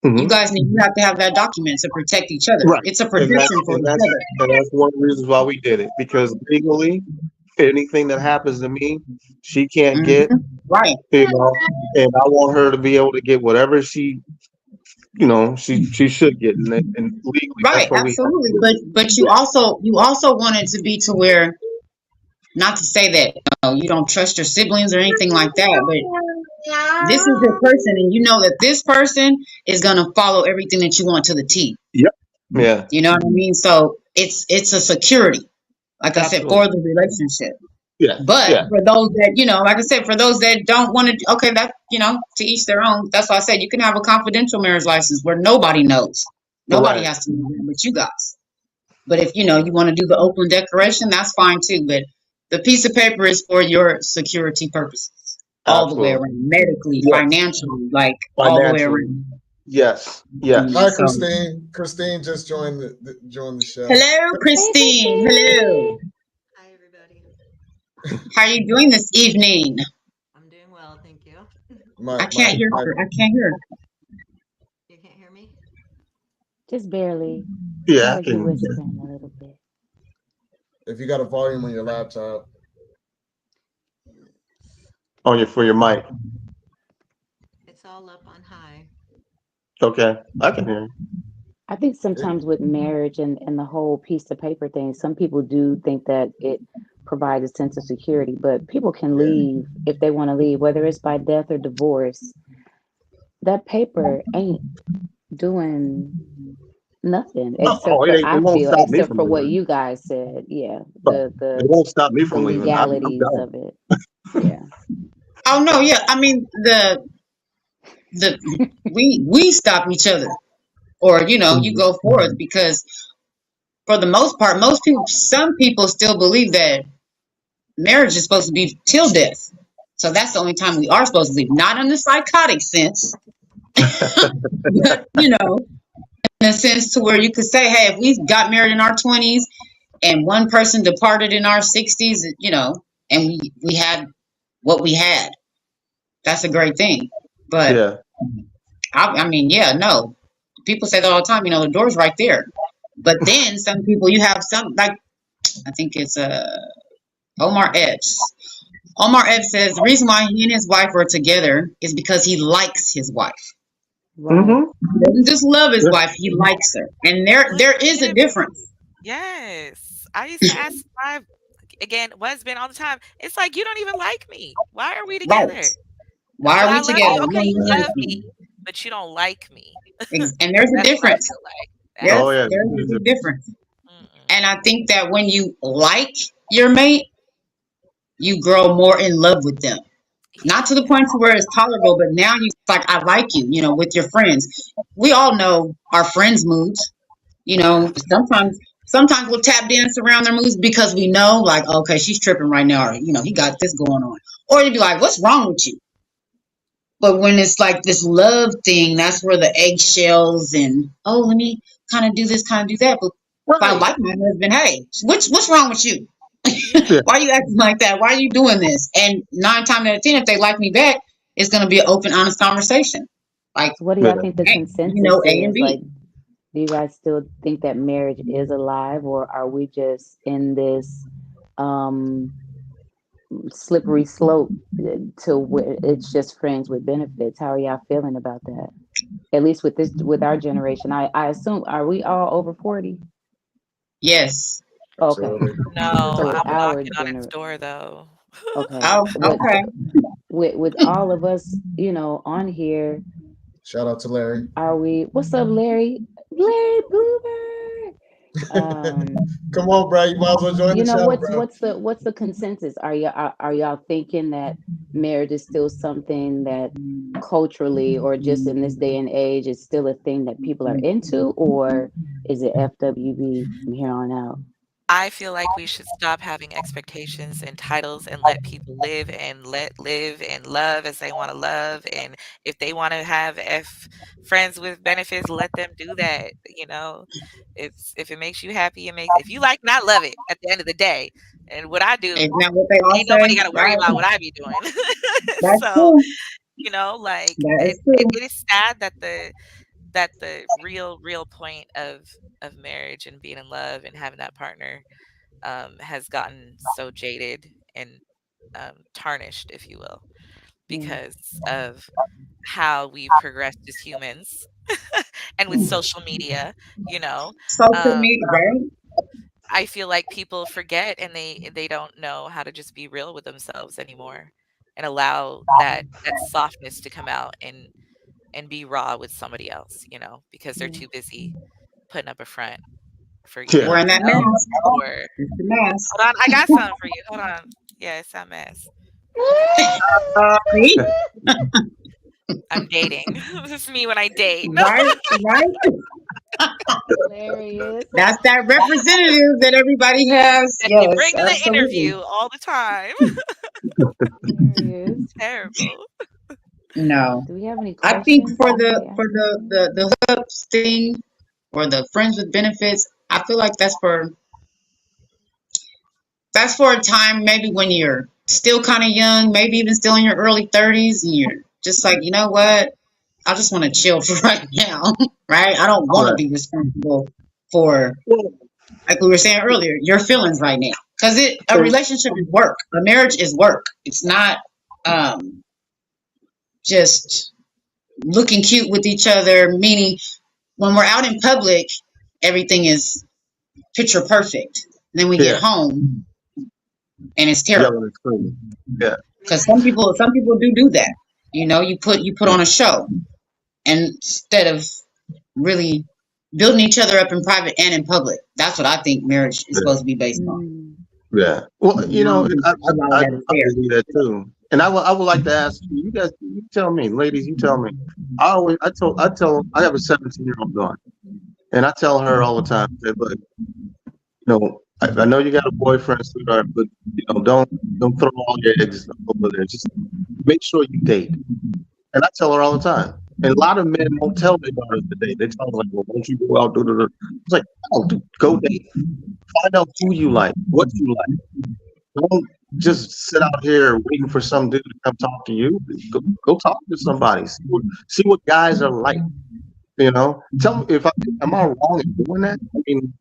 You Hmm. guys need you have to have that document to protect each other. Right. It's a And protection for each other. that's one of the reasons why we did it, because legally, anything that happens to me, she can't get, Right. you know, and I want her to be able to get whatever she should get, and legally, Right, that's what we have to absolutely. do. But you also want it to be to where, not to say that you don't trust your siblings or anything like that, but this is your person, and you know that this person is gonna follow everything that you want to the T. Yep. Yeah. You know what I mean? So it's a security, like I said, for Absolutely. the relationship. Yeah. But Yeah. for those that, like I said, for those that don't want to, okay, that, to each their own. That's why I said you can have a confidential marriage license where nobody knows. Nobody Right. has to know that but you guys. But if you want to do the open declaration, that's fine too. But the piece of paper is for your security purposes, all the way Absolutely. around, medically, Yes. financially, like all the way Financially. around. Yes. Yes. Hi, So, Christine. Christine just joined the show. hello, Hey, Christine. Hello. Christine. Hi, everybody. How are you doing this evening? I'm doing well, thank you. My I can't hear my. her. I can't hear. You can't hear me? Just barely. I Yeah. I heard you can whispering a little bit. If you got a volume on your laptop, It's, on your for your mic. it's all up on high. Okay. I can hear you. I think it, sometimes with marriage and the whole piece of paper thing, some people do think that it provides a sense of security, but people can yeah, leave if they want to leave, whether it's by death or divorce. That paper ain't doing nothing No, oh, except for, I it won't feel, stop me except from for what leaving. you guys said. Yeah, But it won't stop me the from leaving. I'm legalities done. of it. Yeah. Oh no, yeah. I mean the we stop each other, or you Mhm. go forth because for the most part, some people still believe that marriage is supposed to be till death. So that's the only time we are supposed to leave. Not in the psychotic sense, but in a sense to where you could say, hey, if we got married in our 20s and one person departed in our 60s, and we had what we had, that's a great thing. But Yeah. I mean, yeah, no. People say that all the time, the door's right there. But then some people, you have some, like, I think it's Omar Epps. Omar Epps says the reason why he and his wife are together is because he likes his wife. Right. Hmm. He doesn't just love his Yeah. wife, he likes her. And there is a Legit. difference. Yes. I used to ask my, again, husband all the time. It's like, you don't even like me. Why are we Right. together? Why But are we I love together? you. You Okay, don't you even like love me. me, but you don't like me. And there's a That's what I difference. feel like. There's Oh That's yeah. there's a big difference. And mm-mm. I think that when you like your mate, you grow more in love with them. Not to the Yeah. point to where it's tolerable, but now you like I like you, with your friends. We all know our friends' moods. Yeah. Sometimes we'll tap dance around their moods because we know, like, okay, she's tripping right now, or he got this going on. Or you'd be like, what's wrong with you? But when it's like this love thing, that's where the eggshells and let me kind of do this, kind of do that. But if I Right. like my husband, hey, what's wrong with you? Yeah. Yeah. Why are you acting like that? Why are you doing this? And 9 times out of 10, if they like me back, it's going to be an open, honest conversation. Like, So what do y'all Yeah. think the hey, consensus A and is? Like, B. do you guys still think that marriage is alive, or are we just in this um slippery slope to where it's just friends with benefits? How are y'all feeling about that? At least with our generation. I assume, are we all over 40? Yes. Okay. absolutely. No, So with I'm our knocking on its gener door though. okay. Oh, okay. With all of us, on here, Shout out to Larry. are we, what's up, Larry? Larry Bluebird. Um Come on, bro. You might as well join the show, what's bro. the consensus? Are y'all thinking that marriage is still something that culturally, or just in this day and age, is still a thing that people are into, or is it FWB from here on out? I feel like we should stop having expectations and titles and let people live and love as they want to love. And if they want to have friends with benefits, let them do that. If it makes you happy, if you like not love it at the end of the day. And what I do, Isn't that what they all ain't nobody say? got to worry Right. about what I be doing. That's So, true. like That it, is it, true. it is sad that the that the real point of marriage and being in love and having that partner has gotten so jaded and tarnished, if you will, Mm. because of how we've progressed as humans and with social media, you know. Social Um, media, right? I feel like people forget and they don't know how to just be real with themselves anymore and allow that softness to come out and be raw with somebody else, you know, because they're Yeah. too busy putting up a front for Yeah. everybody Wearing that else. mask. Or It's the mask. hold on, I got something for you. Hold on. Yeah, it's that mess. See? I'm dating. This is me when I date. Right, right. Hilarious. That's that representative that everybody has. That they Yes, bring to the absolutely. interview all the time. Hilarious. Terrible. No. Do we have any I think questions? for Anybody asking anything? the hookups thing or the friends with benefits, I feel like that's for a time maybe when you're still kind of young, maybe even still in your early 30s, and you're just like, you know what? I just want to chill for right now, right? I don't want to Right. be responsible for, Well, like we were saying earlier, your feelings right now. Because a and relationship is work. A marriage is work. It's not um, just looking cute with each other. Meaning, when we're out in public, everything is picture perfect. Then we get yeah, home and it's yelling terrible. and screaming. Yeah. May Because I jump in? some people do that. You know, you put on a show, and instead of really building each other up in private and in public. That's what I think marriage is Yeah. supposed to be based on. Mm. Yeah. Well, And I don't think a lot of that is I there. believe that too. And I would like to ask you, you guys, you tell me, ladies, you tell me. I tell, I have a 17-year-old daughter, and I tell her all the time, that, look, I know you got a boyfriend, sweetheart, but don't throw all your eggs over there. Just make sure you date. And I tell her all the time. And a lot of men won't tell their daughters to date. They tell them like, well, won't you go out, do. It's like, oh, dude, go date. Find out who you like, what you like. Don't just sit out here waiting for some dude to come talk to you. Go talk to somebody. See what guys are like. Tell me if am I wrong in doing that? I mean,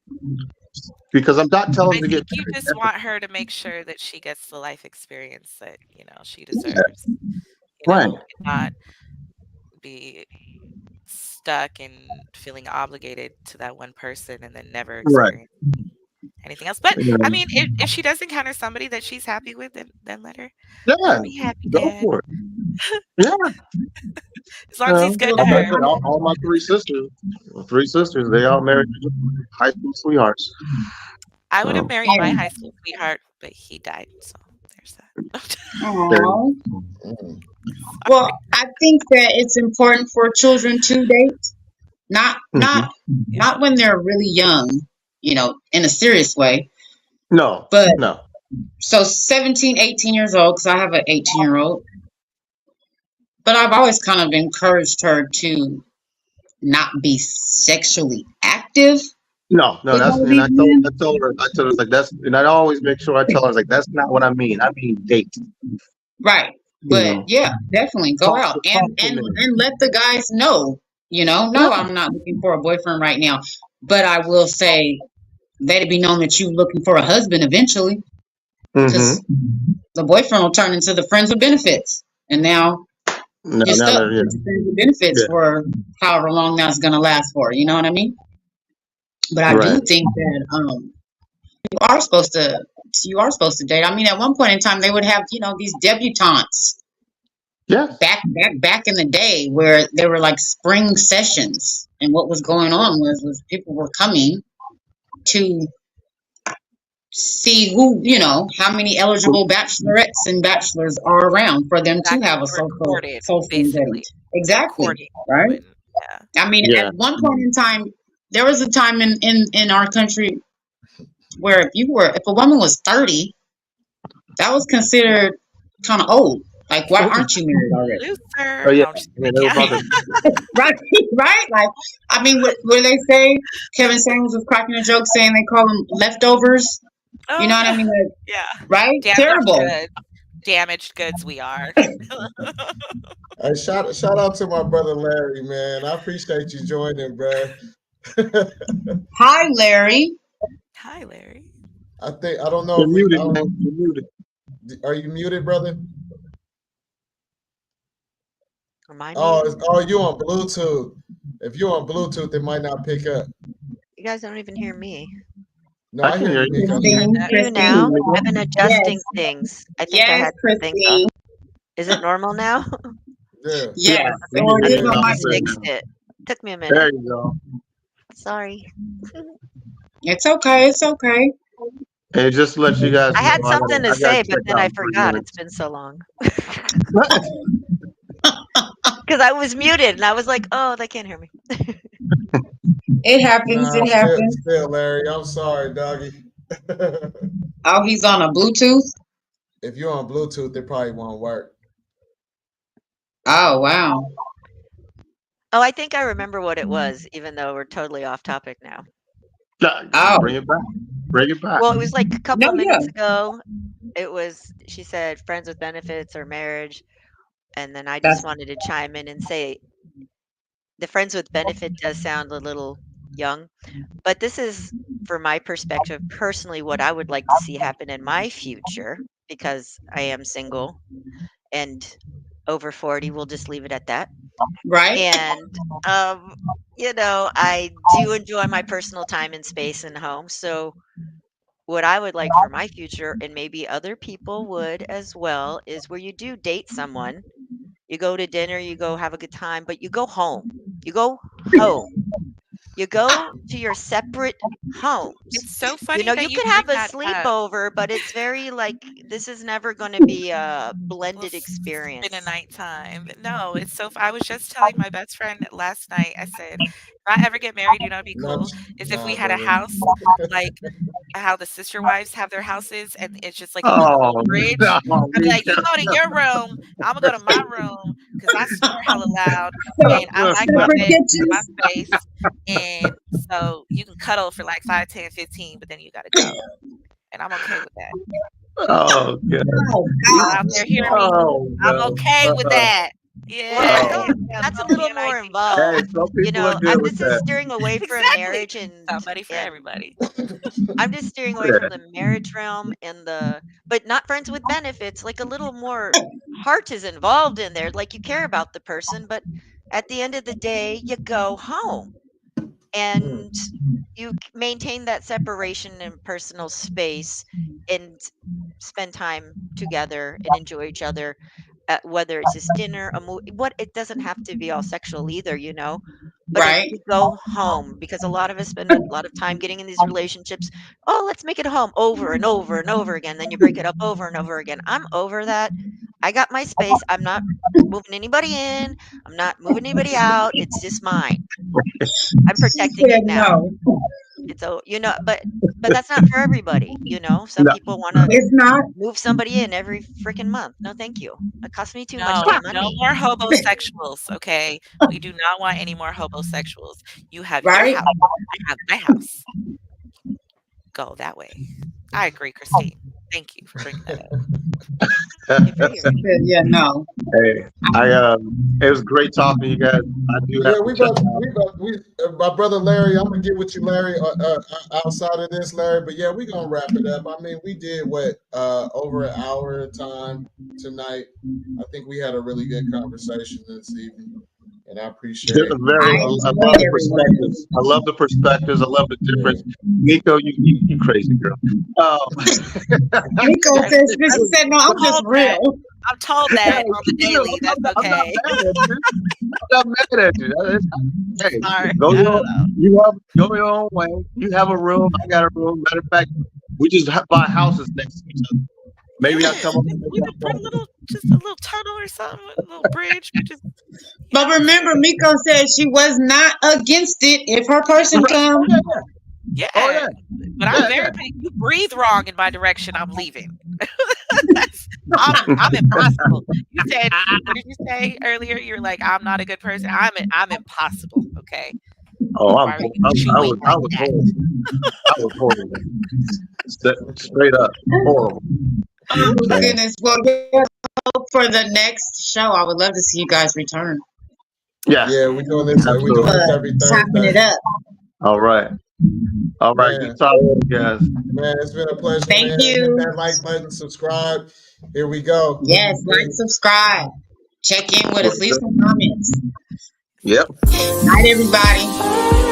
because I'm not telling I them to think get you married. just want her to make sure that she gets the life experience that, she Yeah, deserves, right, and not be stuck and feeling obligated to that one person and then never right. experience anything else. But Yeah, I mean, if she does encounter somebody that she's happy with, then let her yeah, be happy, go Dad. for it. Yeah, As long as he's good to like I her. said, all my three sisters, they all married high school sweethearts. I would have So married my high school sweetheart, but he died, so there's that. there. Oh, Mm. well, I think that it's important for children to date, not Mhm. not Yeah. not when they're really young, in a serious way. No, But no, so 17, 18 years old, because I have an 18-year-old. But I've always kind of encouraged her to not be sexually active no. with That's one of and these men. I told her like that's, and I always make sure I tell her like that's not what I mean. I mean date. Right. You But know, yeah, definitely go out talk and to and men. and let the guys know, no, Yeah. I'm not looking for a boyfriend right now. But I will say, let it be known that you're looking for a husband eventually, Mm-hmm. because the boyfriend will turn into the friends with benefits. And now No, you're now stuck that with friends with benefits yeah, for however long that's gonna last for. You know what I mean? But I right. do think that you are supposed to you are supposed to date. I mean, at one point in time, they would have these debutantes Yes. back in the day where there were like spring sessions, and what was going on was people were coming to see who how many eligible bachelorettes and bachelors are around for them to Exactly. have a They were courted, social event. basically. They're Exactly. courting you, Right. and yeah. I mean, at Yeah. one point in time, there was a time in our country where if a woman was 30, that was considered kind of old. Like, why aren't you married already? Oh Luther. yeah. No, I'm just Yeah, kidding. they were about Yeah. to. Right, right. Like, I mean, what they say? Kevin Samuels was cracking a joke saying they call them leftovers. You Oh know what I no. mean? Like, Yeah. right? Damned if you Terrible. should. damaged goods we are. Hey, shout out to my brother Larry, man. I appreciate you joining, bro. Hi, Larry. Hi, Larry. I don't know You're if we. muted, man. You're muted. Are you muted, brother? Am I Oh, muted? you on Bluetooth. If you're on Bluetooth, it might not pick up. You guys don't even hear me. No, I I can hear hear you, you. We Miko. heard Christine. that. Hear you I can now? Christine. hear you. I've been Yes. adjusting things. I think I Yes, had some things off. Christine. Is it normal now? Yeah. Yeah, Yes. we Okay, hear Or I you here's think your I loud just and clear microphone. fixed now. it. Took me a There minute. you go. Sorry. It's okay. It's okay. And just to let you guys I know, had something to I got to say, but check then out I in three forgot. It's minutes. been so long. Because I was muted and I was like, oh, they can't hear me. It happens. Nah, It happens. still, Larry. I'm sorry, doggy. Oh, he's on a Bluetooth. If you're on Bluetooth, it probably won't work. Oh, wow. Oh, I think I remember what it was, even though we're totally off topic now. Oh, Bring it back. Bring it back. Well, it was like a couple no, of yeah. minutes ago. It was, she said, friends with benefits or marriage. And then I just That's wanted to chime in and say the friends with benefit does sound a little young, but this is, from my perspective, personally, what I would like to see happen in my future because I am single and over 40. We'll just leave it at that. right. And, um, I do enjoy my personal time and space and home. So, what I would like for my future, and maybe other people would as well, is where you do date someone. You go to dinner, you go have a good time, but you go home. You go home. You go to your separate homes. It's so funny that You you could bring have a that up. sleepover, but it's very like this is never going to be a We'll blended spend a experience. nighttime. No, it's so. I was just telling my best friend last night. I said, if I ever get married, it'd be Not, cool. Is if we nah, had a brother. house like how the sister wives have their houses, and it's just like a little Oh, bridge. no, I'd be like, "You Mika. go to your room, I'm gonna go to my room because I snore hella loud, So, and I like my separate bed, my kitchens. space, and so you can cuddle for like 5, 10, 15, but then you gotta go, and I'm okay with that. Oh, God. Oh, Y'all out gosh. there hear me? Oh, I'm no. okay with that. Well, Yeah, Oh. yeah, that's a throw me little a more night thing. Hey, involved. some people are good with This is that. steering away from Exactly. marriage and Somebody for and everybody. I'm just steering away from Yeah. the marriage realm and but not friends with benefits. Like a little more heart is involved in there. Like you care about the person, but at the end of the day, you go home and Mm. you maintain that separation and personal space and spend time together and enjoy each other. Whether it's just dinner, a movie, what it doesn't have to be all sexual either. But Right. you go home because a lot of us spend a lot of time getting in these relationships. Oh, let's make it home over and over and over again. Then you break it up over and over again. I'm over that. I got my space. I'm not moving anybody in. I'm not moving anybody out. It's just mine. I'm She protecting said it now. no. And so, but that's not for everybody. Some No. people want to It's not. move somebody in every freaking month. No, thank you. It costs me too much No, damn no money. more hobosexuals, okay? We do not want any more hobosexuals. You have your Right. house. I have my house. Go that way. I agree, Christine. Thank you for bringing that up. Thank you for She hearing me. said, yeah, no. Hey, it was great talking to you guys. I do have Yeah, to check out. my brother Larry. I'm gonna get with you, Larry, outside of this, Larry. But yeah, we gonna wrap it up. I mean, we did what over an hour of time tonight. I think we had a really good conversation this evening, and I appreciate I A enjoyed lot of everyone. perspectives. I love the perspectives. I love the difference. Nico, you crazy girl. Miko I says, she said, no, I'm just told that. real. I'm told that on the daily. That's I'm not okay. mad at you. I'm not mad at you. Hey, Sorry. go I don't your know. go your own way. You have a room. I got a room. Matter of fact, we just buy houses next to each other. Maybe I Yeah, come up and make we that could put phone. just a little tunnel or something, a little bridge. We just, But remember, Miko said she was not against it if her person Right. Oh comes. yeah, yeah. Oh yeah. yeah, But I'm yeah, very yeah. big. You breathe wrong in my direction, I'm leaving. That's, I'm impossible. You said, what did you say earlier? You're like, I'm not a good person. I'm impossible. Okay. Oh, Why are you chewing I like was that? horrible. I was horrible. Straight up horrible. Oh my Man. goodness. Well, yeah, hope for the next show. I would love to see you guys return. Yeah, Yeah, we're doing this. We're doing But this every chopping it Thursday. up. All right. All right. Good Man, talking, guys. man, it's been a pleasure, Thank man. Hit you. that like button, subscribe. Here we go. Yes, like, subscribe. Check in with us. Leave some comments. Yep. Night, everybody.